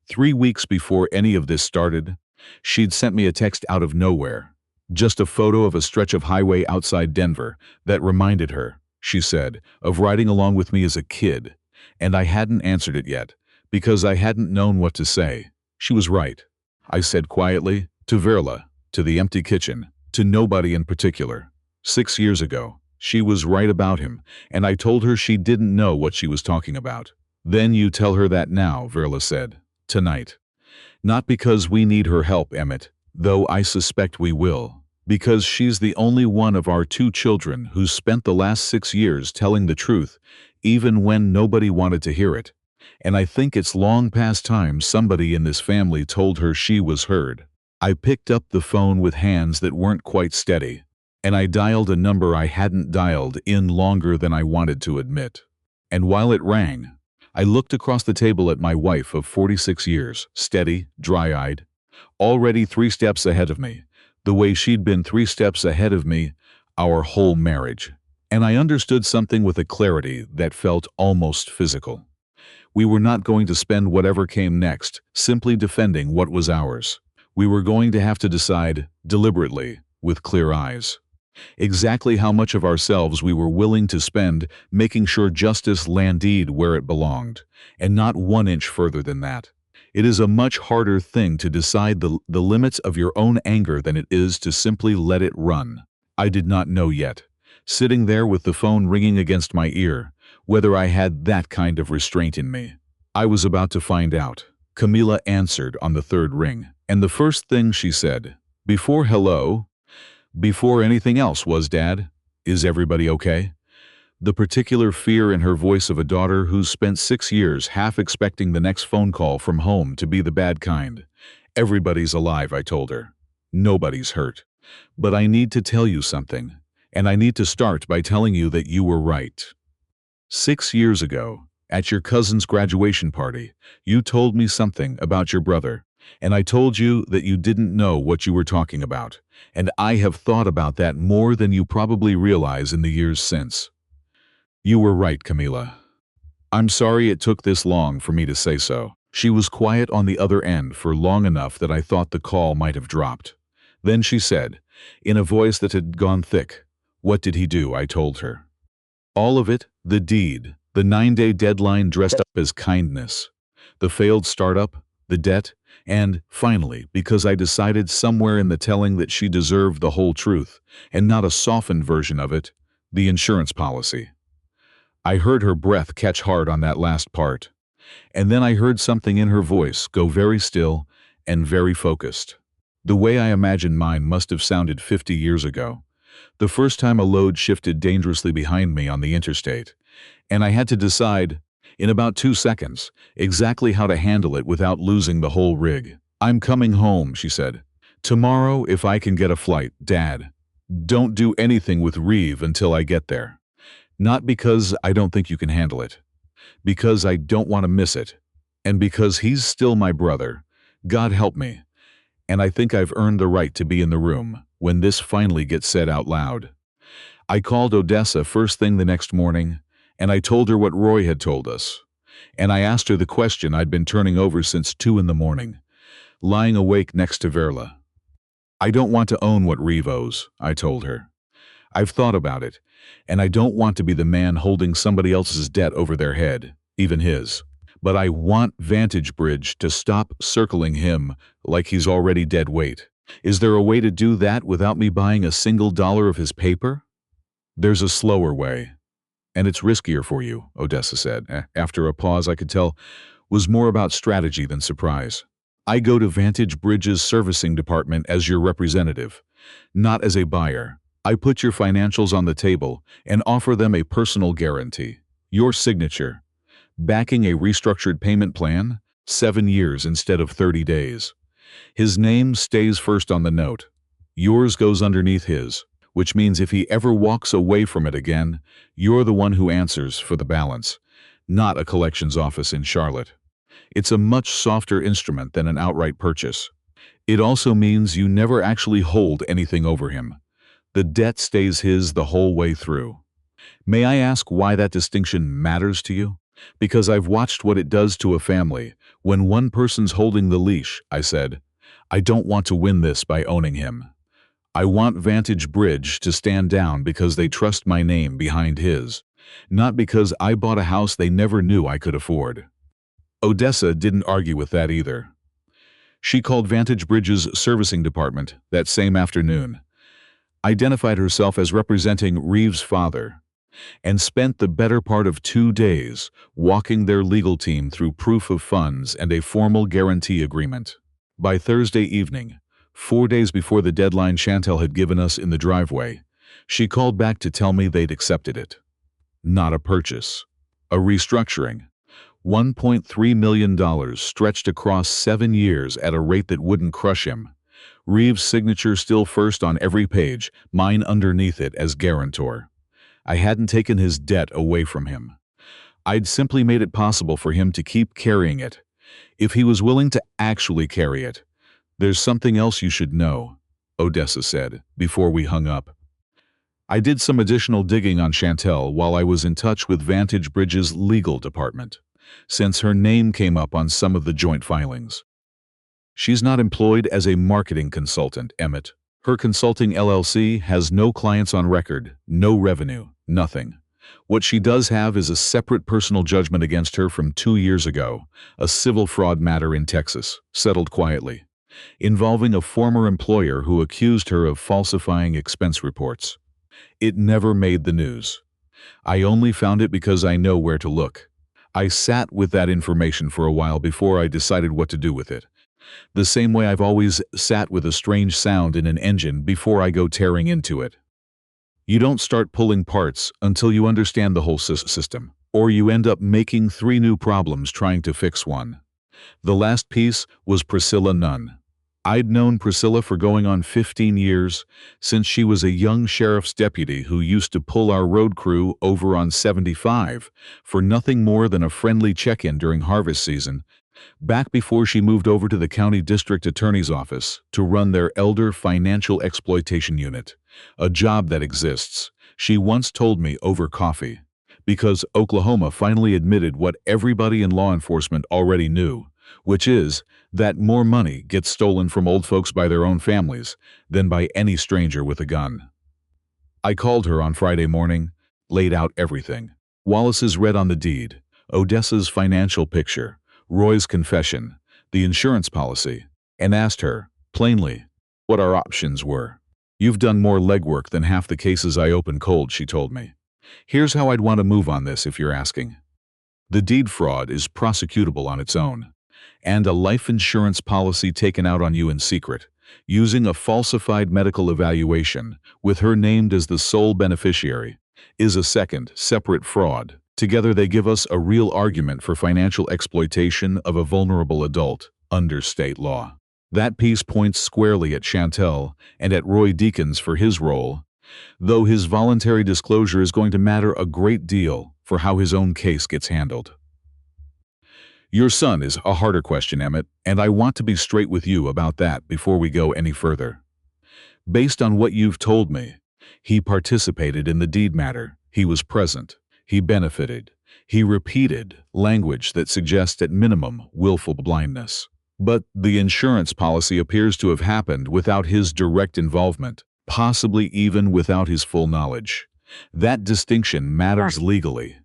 S1: 3 weeks before any of this started, she'd sent me a text out of nowhere. Just a photo of a stretch of highway outside Denver that reminded her, she said, of riding along with me as a kid, and I hadn't answered it yet, because I hadn't known what to say. She was right. I said quietly, to Verla, to the empty kitchen, to nobody in particular. 6 years ago, she was right about him, and I told her she didn't know what she was talking about. Then you tell her that now, Verla said. Tonight. Not because we need her help, Emmett, though I suspect we will. Because she's the only one of our 2 children who's spent the last 6 years telling the truth, even when nobody wanted to hear it. And I think it's long past time somebody in this family told her she was heard. I picked up the phone with hands that weren't quite steady, and I dialed a number I hadn't dialed in longer than I wanted to admit. And while it rang, I looked across the table at my wife of 46 years, steady, dry-eyed, already 3 steps ahead of me, the way she'd been 3 steps ahead of me our whole marriage. And I understood something with a clarity that felt almost physical. We were not going to spend whatever came next simply defending what was ours. We were going to have to decide, deliberately, with clear eyes, exactly how much of ourselves we were willing to spend making sure justice landed where it belonged, and not 1 inch further than that. It is a much harder thing to decide the limits of your own anger than it is to simply let it run. I did not know yet, sitting there with the phone ringing against my ear, whether I had that kind of restraint in me. I was about to find out. Camila answered on the 3rd ring, and the first thing she said, before hello, before anything else, was, Dad, is everybody okay? The particular fear in her voice of a daughter who's spent 6 years half expecting the next phone call from home to be the bad kind. Everybody's alive, I told her. Nobody's hurt. But I need to tell you something, and I need to start by telling you that you were right. 6 years ago, at your cousin's graduation party, you told me something about your brother, and I told you that you didn't know what you were talking about, and I have thought about that more than you probably realize in the years since. You were right, Camila. I'm sorry it took this long for me to say so. She was quiet on the other end for long enough that I thought the call might have dropped. Then she said, in a voice that had gone thick, what did he do? I told her. All of it, the deed, the 9-day deadline dressed up as kindness, the failed startup, the debt, and, finally, because I decided somewhere in the telling that she deserved the whole truth, and not a softened version of it, the insurance policy. I heard her breath catch hard on that last part, and then I heard something in her voice go very still and very focused. The way I imagine mine must have sounded 50 years ago, the first time a load shifted dangerously behind me on the interstate, and I had to decide, in about 2 seconds, exactly how to handle it without losing the whole rig. I'm coming home, she said. Tomorrow, if I can get a flight, Dad. Don't do anything with Reeve until I get there. Not because I don't think you can handle it, because I don't want to miss it, and because he's still my brother. God help me. And I think I've earned the right to be in the room when this finally gets said out loud. I called Odessa first thing the next morning, and I told her what Roy had told us. And I asked her the question I'd been turning over since 2 in the morning, lying awake next to Verla. I don't want to own what Reeve owes, I told her. I've thought about it, and I don't want to be the man holding somebody else's debt over their head, even his. But I want Vantage Bridge to stop circling him like he's already dead weight. Is there a way to do that without me buying a single dollar of his paper? There's a slower way, and it's riskier for you, Odessa said, after a pause I could tell was more about strategy than surprise. I go to Vantage Bridge's servicing department as your representative, not as a buyer. I put your financials on the table and offer them a personal guarantee. Your signature. Backing a restructured payment plan, 7 years instead of 30 days. His name stays first on the note. Yours goes underneath his, which means if he ever walks away from it again, you're the one who answers for the balance, not a collections office in Charlotte. It's a much softer instrument than an outright purchase. It also means you never actually hold anything over him. The debt stays his the whole way through. May I ask why that distinction matters to you? Because I've watched what it does to a family when one person's holding the leash, I said. I don't want to win this by owning him. I want Vantage Bridge to stand down because they trust my name behind his, not because I bought a house they never knew I could afford. Odessa didn't argue with that either. She called Vantage Bridge's servicing department that same afternoon, identified herself as representing Reeves' father, and spent the better part of 2 days walking their legal team through proof of funds and a formal guarantee agreement. By Thursday evening, 4 days before the deadline Chantel had given us in the driveway, she called back to tell me they'd accepted it. Not a purchase. A restructuring. $1.3 million stretched across 7 years at a rate that wouldn't crush him. Reeves' signature still first on every page, mine underneath it as guarantor. I hadn't taken his debt away from him. I'd simply made it possible for him to keep carrying it. If he was willing to actually carry it. There's something else you should know, Odessa said, before we hung up. I did some additional digging on Chantel while I was in touch with Vantage Bridge's legal department, since her name came up on some of the joint filings. She's not employed as a marketing consultant, Emmett. Her consulting LLC has no clients on record, no revenue, nothing. What she does have is a separate personal judgment against her from 2 years ago, a civil fraud matter in Texas, settled quietly, involving a former employer who accused her of falsifying expense reports. It never made the news. I only found it because I know where to look. I sat with that information for a while before I decided what to do with it. The same way I've always sat with a strange sound in an engine before I go tearing into it. You don't start pulling parts until you understand the whole system, or you end up making 3 new problems trying to fix one. The last piece was Priscilla Nunn. I'd known Priscilla for going on 15 years, since she was a young sheriff's deputy who used to pull our road crew over on 75 for nothing more than a friendly check-in during harvest season, back before she moved over to the county district attorney's office to run their elder financial exploitation unit, a job that exists, she once told me over coffee, because Oklahoma finally admitted what everybody in law enforcement already knew, which is that more money gets stolen from old folks by their own families than by any stranger with a gun. I called her on Friday morning, laid out everything. Wallace's read on the deed, Odessa's financial picture, Roy's confession, the insurance policy, and asked her, plainly, what our options were. You've done more legwork than half the cases I open cold, she told me. Here's how I'd want to move on this if you're asking. The deed fraud is prosecutable on its own, and a life insurance policy taken out on you in secret, using a falsified medical evaluation, with her named as the sole beneficiary, is a second, separate fraud. Together they give us a real argument for financial exploitation of a vulnerable adult under state law. That piece points squarely at Chantel and at Roy Deakins for his role, though his voluntary disclosure is going to matter a great deal for how his own case gets handled. Your son is a harder question, Emmett, and I want to be straight with you about that before we go any further. Based on what you've told me, he participated in the deed matter, he was present, he benefited, he repeated language that suggests at minimum willful blindness. But the insurance policy appears to have happened without his direct involvement, possibly even without his full knowledge. That distinction matters legally.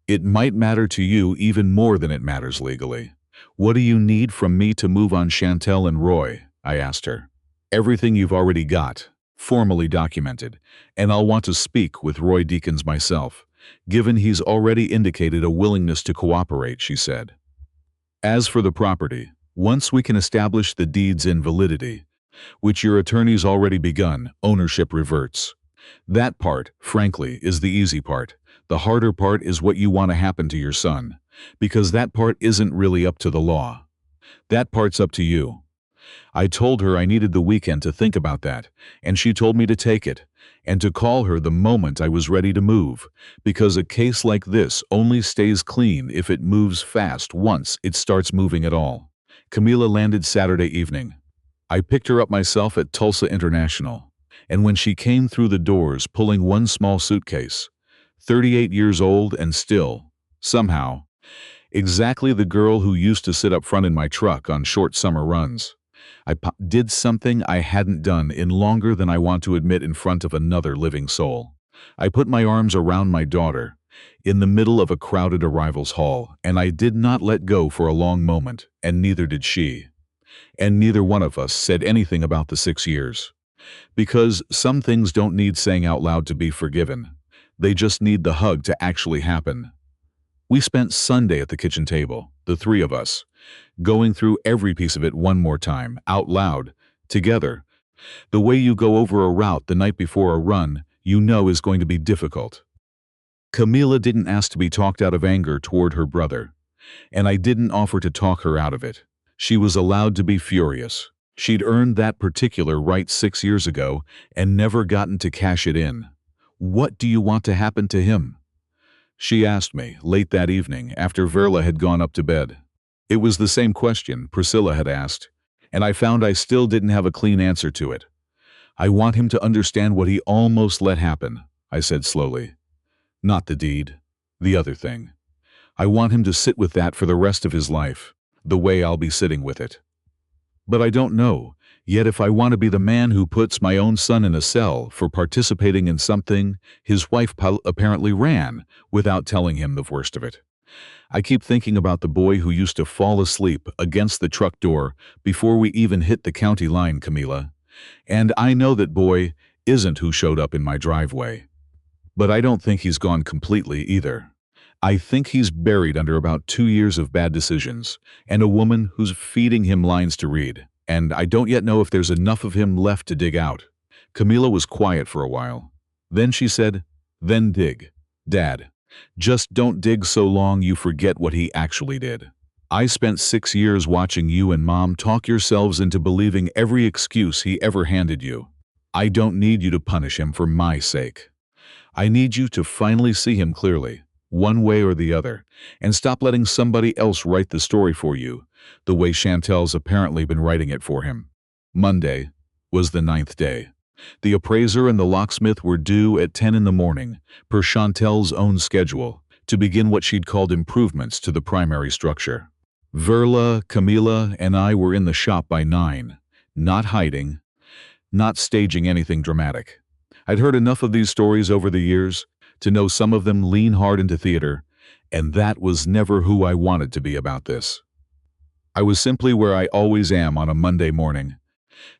S1: It might matter to you even more than it matters legally. What do you need from me to move on Chantel and Roy? I asked her. Everything you've already got, formally documented, and I'll want to speak with Roy Deakins myself, given he's already indicated a willingness to cooperate, she said. As for the property, once we can establish the deed's invalidity, which your attorney's already begun, ownership reverts. That part, frankly, is the easy part. The harder part is what you want to happen to your son, because that part isn't really up to the law. That part's up to you. I told her I needed the weekend to think about that, and she told me to take it, and to call her the moment I was ready to move, because a case like this only stays clean if it moves fast once it starts moving at all. Camila landed Saturday evening. I picked her up myself at Tulsa International, and when she came through the doors pulling one small suitcase, 38 years old and still, somehow, Exactly the girl who used to sit up front in my truck on short summer runs. Did something I hadn't done in longer than I want to admit in front of another living soul. I put my arms around my daughter in the middle of a crowded arrivals hall, and I did not let go for a long moment, and neither did she. And neither one of us said anything about the 6 years. Because some things don't need saying out loud to be forgiven. They just need the hug to actually happen. We spent Sunday at the kitchen table, the three of us, going through every piece of it one more time, out loud, together. The way you go over a route the night before a run you know is going to be difficult. Camila didn't ask to be talked out of anger toward her brother, and I didn't offer to talk her out of it. She was allowed to be furious. She'd earned that particular right 6 years ago and never gotten to cash it in. What do you want to happen to him? She asked me late that evening after Verla had gone up to bed. It was the same question Priscilla had asked, and I found I still didn't have a clean answer to it. I want him to understand what he almost let happen, I said slowly. Not the deed, the other thing. I want him to sit with that for the rest of his life, the way I'll be sitting with it. But I don't know yet if I want to be the man who puts my own son in a cell for participating in something his wife apparently ran without telling him the worst of it. I keep thinking about the boy who used to fall asleep against the truck door before we even hit the county line, Camila. And I know that boy isn't who showed up in my driveway. But I don't think he's gone completely either. I think he's buried under about 2 years of bad decisions, and a woman who's feeding him lines to read, and I don't yet know if there's enough of him left to dig out. Camila was quiet for a while. Then she said, "Then dig. Dad, just don't dig so long you forget what he actually did. I spent 6 years watching you and Mom talk yourselves into believing every excuse he ever handed you. I don't need you to punish him for my sake. I need you to finally see him clearly, one way or the other, and stop letting somebody else write the story for you, the way Chantel's apparently been writing it for him." Monday was the 9th day. The appraiser and the locksmith were due at 10 in the morning, per Chantel's own schedule, to begin what she'd called improvements to the primary structure. Verla, Camila, and I were in the shop by 9, not hiding, not staging anything dramatic. I'd heard enough of these stories over the years to know some of them lean hard into theater, and that was never who I wanted to be about this. I was simply where I always am on a Monday morning,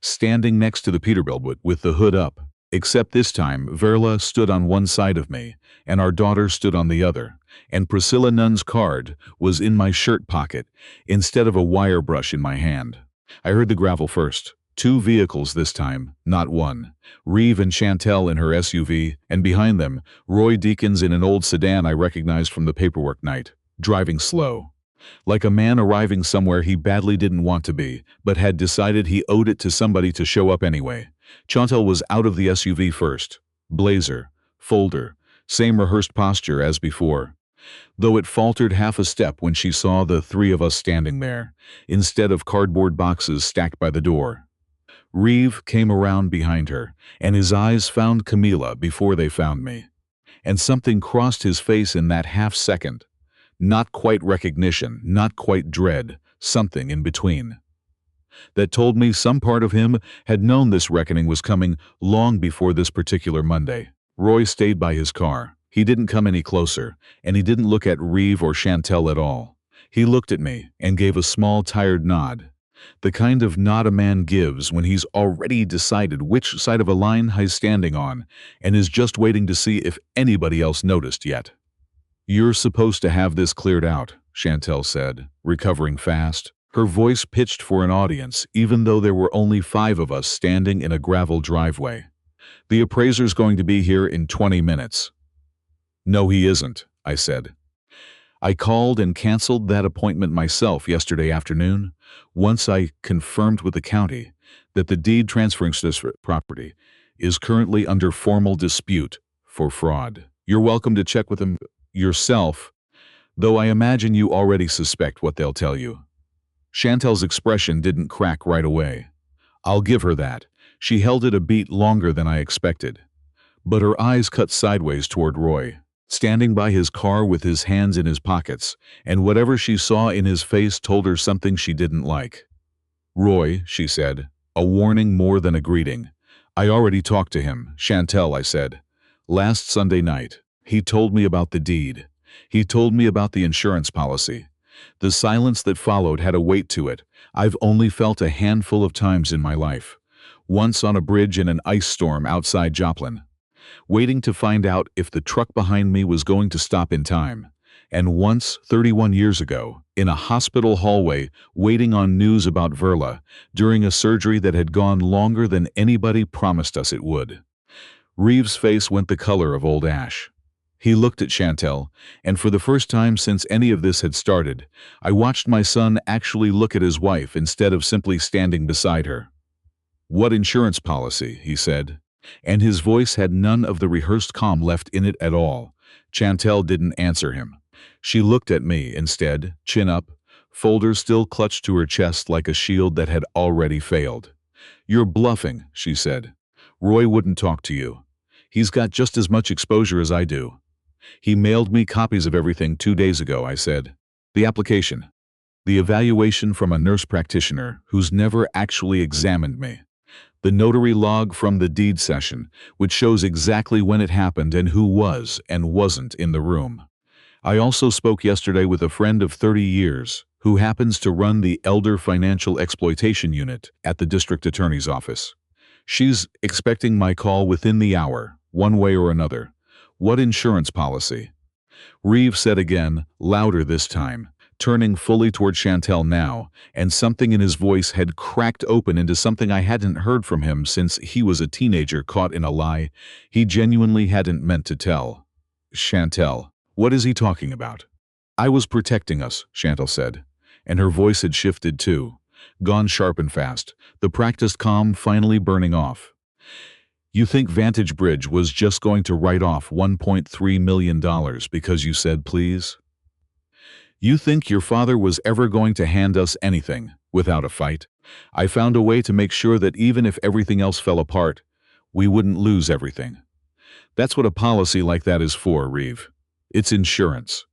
S1: standing next to the Peterbilt with the hood up, except this time Verla stood on one side of me, and our daughter stood on the other, and Priscilla Nunn's card was in my shirt pocket instead of a wire brush in my hand. I heard the gravel first. 2 vehicles this time, not one. Reeve and Chantel in her SUV, and behind them, Roy Deakins in an old sedan I recognized from the paperwork night, driving slow. Like a man arriving somewhere he badly didn't want to be, but had decided he owed it to somebody to show up anyway. Chantel was out of the SUV first. Blazer, folder, same rehearsed posture as before. Though it faltered half a step when she saw the 3 of us standing there, instead of cardboard boxes stacked by the door. Reeve came around behind her, and his eyes found Camila before they found me. And something crossed his face in that half second. Not quite recognition, not quite dread, something in between. That told me some part of him had known this reckoning was coming long before this particular Monday. Roy stayed by his car. He didn't come any closer, and he didn't look at Reeve or Chantel at all. He looked at me and gave a small, tired nod. The kind of nod a man gives when he's already decided which side of a line he's standing on and is just waiting to see if anybody else noticed yet. "You're supposed to have this cleared out," Chantel said, recovering fast. Her voice pitched for an audience, even though there were only 5 of us standing in a gravel driveway. "The appraiser's going to be here in 20 minutes. "No, he isn't," I said. I called and canceled that appointment myself yesterday afternoon, once I confirmed with the county that the deed transferring this property is currently under formal dispute for fraud. You're welcome to check with them yourself, though I imagine you already suspect what they'll tell you." Chantel's expression didn't crack right away. I'll give her that. She held it a beat longer than I expected. But her eyes cut sideways toward Roy. standing by his car with his hands in his pockets, and whatever she saw in his face told her something she didn't like. "Roy," she said, a warning more than a greeting. "I already talked to him, Chantel," I said. "Last Sunday night. He told me about the deed. He told me about the insurance policy." The silence that followed had a weight to it I've only felt a handful of times in my life. Once on a bridge in an ice storm outside Joplin, waiting to find out if the truck behind me was going to stop in time. And once, 31 years ago, in a hospital hallway waiting on news about Verla during a surgery that had gone longer than anybody promised us it would. Reeves' face went the color of old ash. He looked at Chantel, and for the first time since any of this had started, I watched my son actually look at his wife instead of simply standing beside her. "What insurance policy?" he said, and his voice had none of the rehearsed calm left in it at all. Chantel didn't answer him. She looked at me instead, chin up, folders still clutched to her chest like a shield that had already failed. "You're bluffing," she said. "Roy wouldn't talk to you. He's got just as much exposure as I do." "He mailed me copies of everything 2 days ago," I said. "The application. The evaluation from a nurse practitioner who's never actually examined me. The notary log from the deed session, which shows exactly when it happened and who was and wasn't in the room. I also spoke yesterday with a friend of 30 years who happens to run the Elder Financial Exploitation Unit at the district attorney's office. She's expecting my call within the hour, one way or another. What insurance policy?" Reeves said again, louder this time, turning fully toward Chantel now, and something in his voice had cracked open into something I hadn't heard from him since he was a teenager caught in a lie he genuinely hadn't meant to tell. "Chantel, what is he talking about?" "I was protecting us," Chantel said, and her voice had shifted too, gone sharp and fast, the practiced calm finally burning off. "You think Vantage Bridge was just going to write off $1.3 million because you said please? You think your father was ever going to hand us anything without a fight? I found a way to make sure that even if everything else fell apart, we wouldn't lose everything. That's what a policy like that is for, Reeve. It's insurance.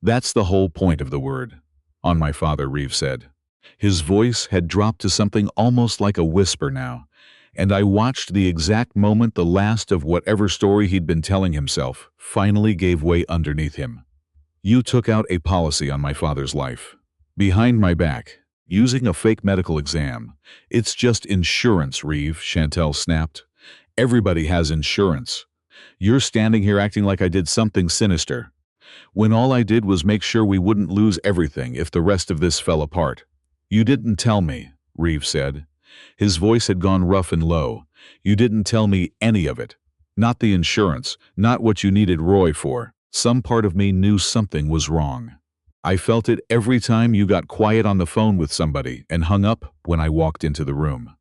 S1: That's the whole point of the word." "On my father," Reeve said. His voice had dropped to something almost like a whisper now, and I watched the exact moment the last of whatever story he'd been telling himself finally gave way underneath him. "You took out a policy on my father's life. Behind my back, using a fake medical exam. It's just insurance, Reeve," Chantel snapped. "Everybody has insurance. You're standing here acting like I did something sinister, when all I did was make sure we wouldn't lose everything if the rest of this fell apart." "You didn't tell me," Reeve said. His voice had gone rough and low. "You didn't tell me any of it. Not the insurance, not what you needed Roy for. Some part of me knew something was wrong. I felt it every time you got quiet on the phone with somebody and hung up when I walked into the room.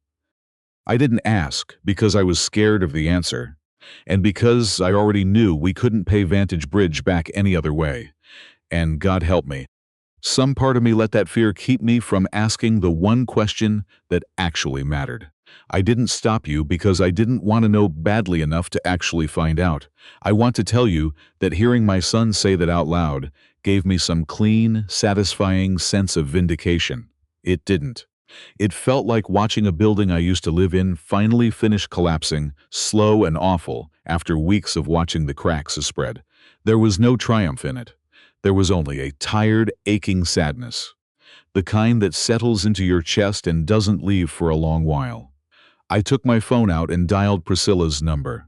S1: I didn't ask because I was scared of the answer, and because I already knew we couldn't pay Vantage Bridge back any other way. And God help me, some part of me let that fear keep me from asking the one question that actually mattered. I didn't stop you because I didn't want to know badly enough to actually find out. I want to tell you that hearing my son say that out loud gave me some clean, satisfying sense of vindication. It didn't. It felt like watching a building I used to live in finally finish collapsing, slow and awful, after weeks of watching the cracks spread. There was no triumph in it. There was only a tired, aching sadness. The kind that settles into your chest and doesn't leave for a long while. I took my phone out and dialed Priscilla's number.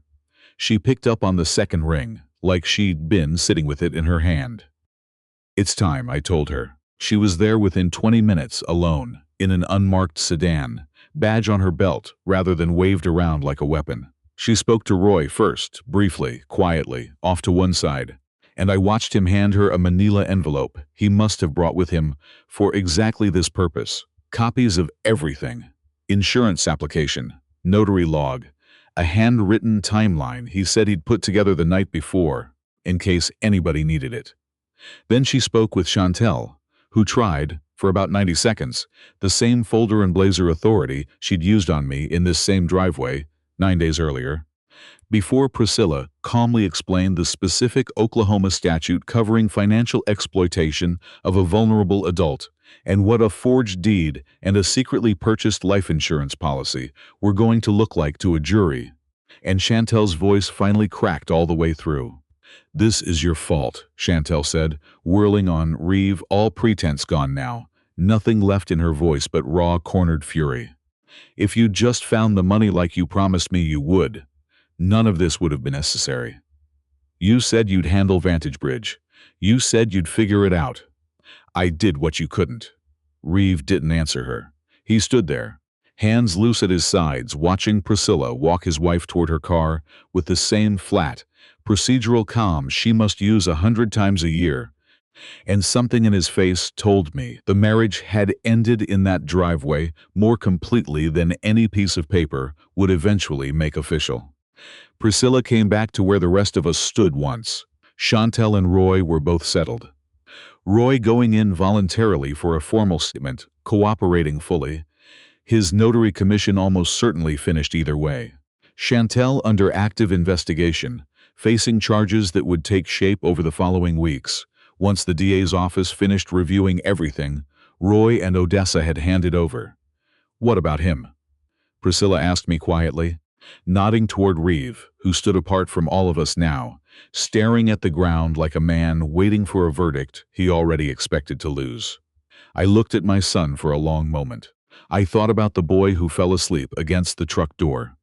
S1: She picked up on the second ring, like she'd been sitting with it in her hand. "It's time," I told her. She was there within 20 minutes, alone, in an unmarked sedan, badge on her belt rather than waved around like a weapon. She spoke to Roy first, briefly, quietly, off to one side, and I watched him hand her a manila envelope he must have brought with him for exactly this purpose. Copies of everything. Insurance application, notary log, a handwritten timeline he said he'd put together the night before, in case anybody needed it. Then she spoke with Chantel, who tried, for about 90 seconds, the same folder and blazer authority she'd used on me in this same driveway 9 days earlier. Before Priscilla calmly explained the specific Oklahoma statute covering financial exploitation of a vulnerable adult and what a forged deed and a secretly purchased life insurance policy were going to look like to a jury, and Chantel's voice finally cracked all the way through. "This is your fault," Chantel said, whirling on Reeve, all pretense gone now, nothing left in her voice but raw, cornered fury. "If you'd just found the money like you promised me you would, none of this would have been necessary. You said you'd handle Vantage Bridge. You said you'd figure it out. I did what you couldn't." Reeve didn't answer her. He stood there, hands loose at his sides, watching Priscilla walk his wife toward her car with the same flat, procedural calm she must use 100 times a year. And something in his face told me the marriage had ended in that driveway more completely than any piece of paper would eventually make official. Priscilla came back to where the rest of us stood once. Chantel and Roy were both settled. Roy going in voluntarily for a formal statement, cooperating fully. His notary commission almost certainly finished either way. Chantel under active investigation, facing charges that would take shape over the following weeks. Once the DA's office finished reviewing everything, Roy and Odessa had handed over. "What about him?" Priscilla asked me quietly, nodding toward Reeve, who stood apart from all of us now, staring at the ground like a man waiting for a verdict he already expected to lose. I looked at my son for a long moment. I thought about the boy who fell asleep against the truck door.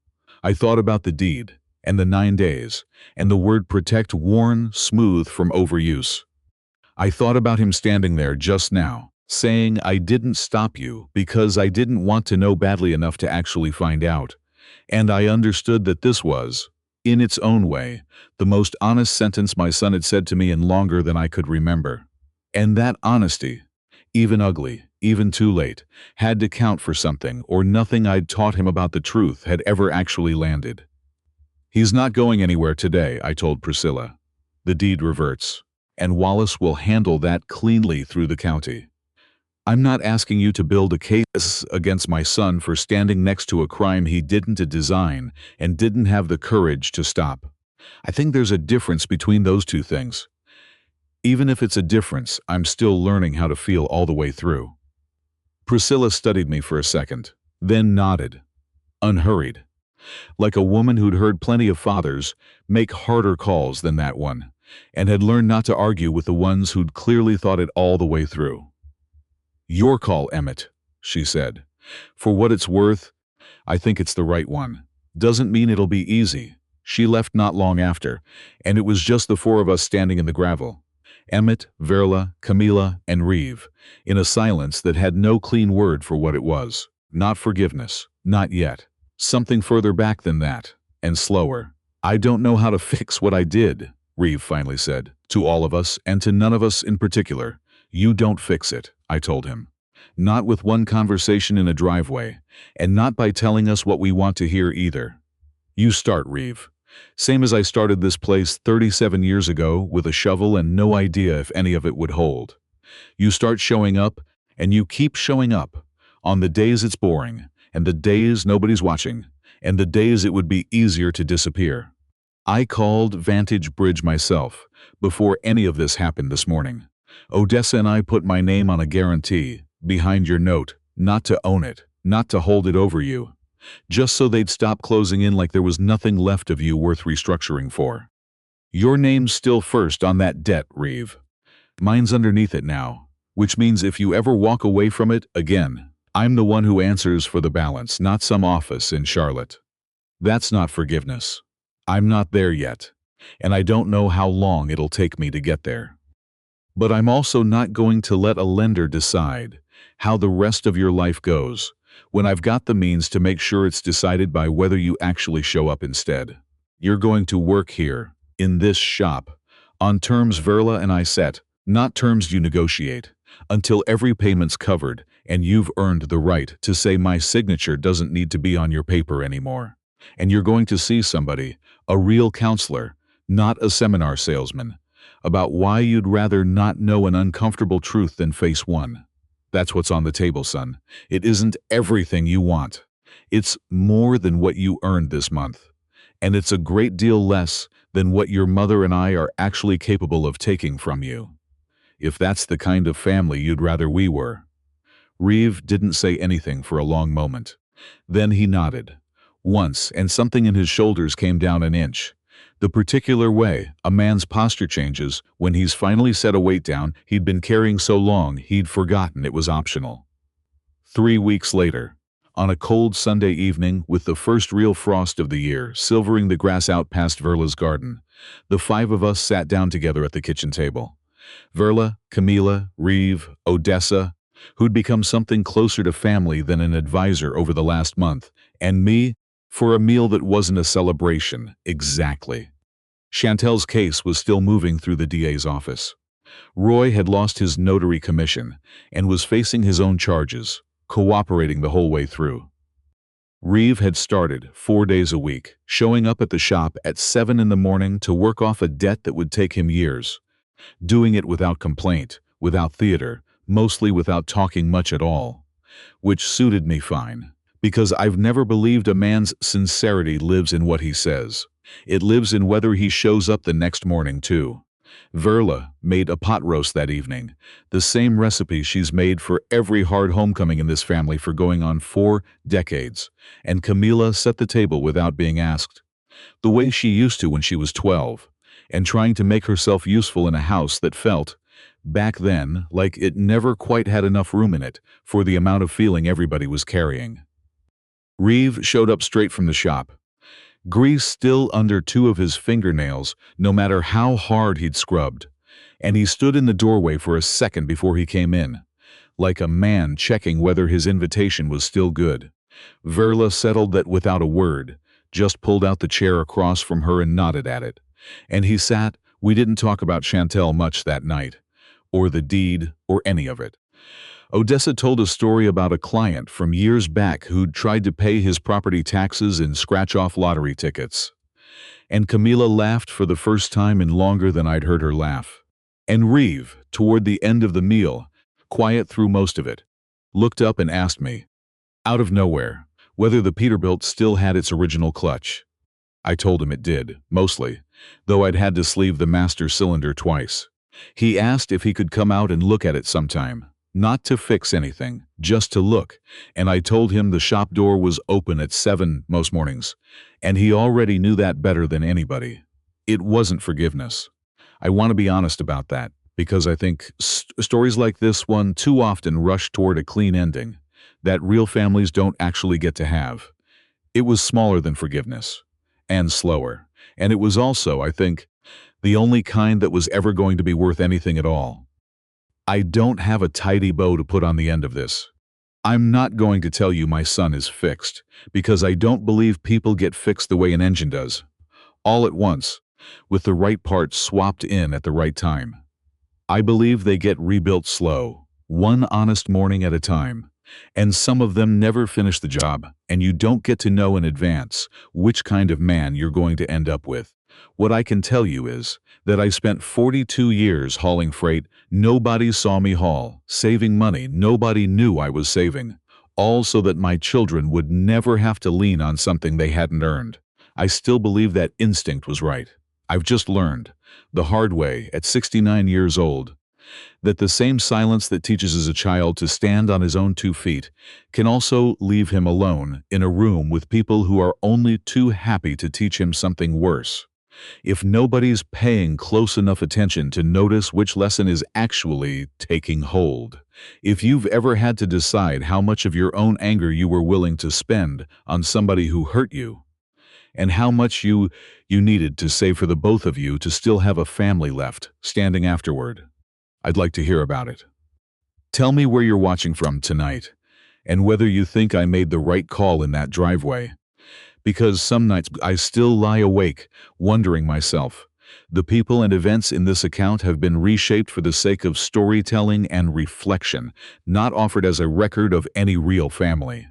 S1: I thought about the deed, and the 9 days, and the word protect worn smooth from overuse. I thought about him standing there just now, saying I didn't stop you because I didn't want to know badly enough to actually find out. And I understood that this was, in its own way, the most honest sentence my son had said to me in longer than I could remember. And that honesty, even ugly, even too late, had to count for something, or nothing I'd taught him about the truth had ever actually landed. "He's not going anywhere today," I told Priscilla. "The deed reverts, and Wallace will handle that cleanly through the county. I'm not asking you to build a case against my son for standing next to a crime he didn't design and didn't have the courage to stop. I think there's a difference between those two things. Even if it's a difference, I'm still learning how to feel all the way through." Priscilla studied me for a second, then nodded, unhurried, like a woman who'd heard plenty of fathers make harder calls than that one, and had learned not to argue with the ones who'd clearly thought it all the way through. "Your call, Emmett," she said. "For what it's worth, I think it's the right one. Doesn't mean it'll be easy." She left not long after, and it was just the four of us standing in the gravel. Emmett, Verla, Camila, and Reeve, in a silence that had no clean word for what it was. Not forgiveness. Not yet. Something further back than that, and slower. "I don't know how to fix what I did," Reeve finally said, to all of us, and to none of us in particular. "You don't fix it," I told him. "Not with one conversation in a driveway, and not by telling us what we want to hear either. You start, Reeve. Same as I started this place 37 years ago with a shovel and no idea if any of it would hold. You start showing up, and you keep showing up, on the days it's boring, and the days nobody's watching, and the days it would be easier to disappear. I called Vantage Bridge myself, before any of this happened this morning. Odessa and I put my name on a guarantee, behind your note, not to own it, not to hold it over you, just so they'd stop closing in like there was nothing left of you worth restructuring for. Your name's still first on that debt, Reeve. Mine's underneath it now, which means if you ever walk away from it again, I'm the one who answers for the balance, not some office in Charlotte. That's not forgiveness. I'm not there yet, and I don't know how long it'll take me to get there. But I'm also not going to let a lender decide how the rest of your life goes when I've got the means to make sure it's decided by whether you actually show up instead. You're going to work here, in this shop, on terms Verla and I set, not terms you negotiate, until every payment's covered and you've earned the right to say my signature doesn't need to be on your paper anymore. And you're going to see somebody, a real counselor, not a seminar salesman, about why you'd rather not know an uncomfortable truth than face one. That's what's on the table, son. It isn't everything you want. It's more than what you earned this month. and it's a great deal less than what your mother and I are actually capable of taking from you. If that's the kind of family you'd rather we were." Reeve didn't say anything for a long moment. Then he nodded. Once, and something in his shoulders came down an inch. The particular way a man's posture changes when he's finally set a weight down he'd been carrying so long he'd forgotten it was optional. 3 weeks later, on a cold Sunday evening with the first real frost of the year silvering the grass out past Verla's garden, the five of us sat down together at the kitchen table. Verla, Camila, Reeve, Odessa, who'd become something closer to family than an advisor over the last month, and me, for a meal that wasn't a celebration, exactly. Chantel's case was still moving through the DA's office. Roy had lost his notary commission and was facing his own charges, cooperating the whole way through. Reeve had started 4 days a week, showing up at the shop at 7 in the morning to work off a debt that would take him years, doing it without complaint, without theater, mostly without talking much at all, which suited me fine, because I've never believed a man's sincerity lives in what he says. It lives in whether he shows up the next morning, too. Verla made a pot roast that evening, the same recipe she's made for every hard homecoming in this family for going on 4 decades, and Camila set the table without being asked, the way she used to when she was 12, and trying to make herself useful in a house that felt, back then, like it never quite had enough room in it for the amount of feeling everybody was carrying. Reeve showed up straight from the shop, grease still under 2 of his fingernails, no matter how hard he'd scrubbed, and he stood in the doorway for a second before he came in, like a man checking whether his invitation was still good. Verla settled that without a word, just pulled out the chair across from her and nodded at it. And he sat. We didn't talk about Chantel much that night, or the deed, or any of it. Odessa told a story about a client from years back who'd tried to pay his property taxes and scratch-off lottery tickets. And Camila laughed for the first time in longer than I'd heard her laugh. And Reeve, toward the end of the meal, quiet through most of it, looked up and asked me, out of nowhere, whether the Peterbilt still had its original clutch. I told him it did, mostly, though I'd had to sleeve the master cylinder twice. He asked if he could come out and look at it sometime. Not to fix anything, just to look, and I told him the shop door was open at 7 most mornings, and he already knew that better than anybody. It wasn't forgiveness. I want to be honest about that, because I think stories like this one too often rush toward a clean ending that real families don't actually get to have. It was smaller than forgiveness, and slower, and it was also, I think, the only kind that was ever going to be worth anything at all. I don't have a tidy bow to put on the end of this. I'm not going to tell you my son is fixed, because I don't believe people get fixed the way an engine does, all at once, with the right parts swapped in at the right time. I believe they get rebuilt slow, one honest morning at a time, and some of them never finish the job, and you don't get to know in advance which kind of man you're going to end up with. What I can tell you is that I spent 42 years hauling freight nobody saw me haul, saving money nobody knew I was saving, all so that my children would never have to lean on something they hadn't earned. I still believe that instinct was right. I've just learned, the hard way at 69 years old, that the same silence that teaches a child to stand on his own 2 feet can also leave him alone in a room with people who are only too happy to teach him something worse. If nobody's paying close enough attention to notice which lesson is actually taking hold, if you've ever had to decide how much of your own anger you were willing to spend on somebody who hurt you, and how much you needed to save for the both of you to still have a family left standing afterward, I'd like to hear about it. Tell me where you're watching from tonight, and whether you think I made the right call in that driveway. Because some nights I still lie awake, wondering myself. The people and events in this account have been reshaped for the sake of storytelling and reflection, not offered as a record of any real family.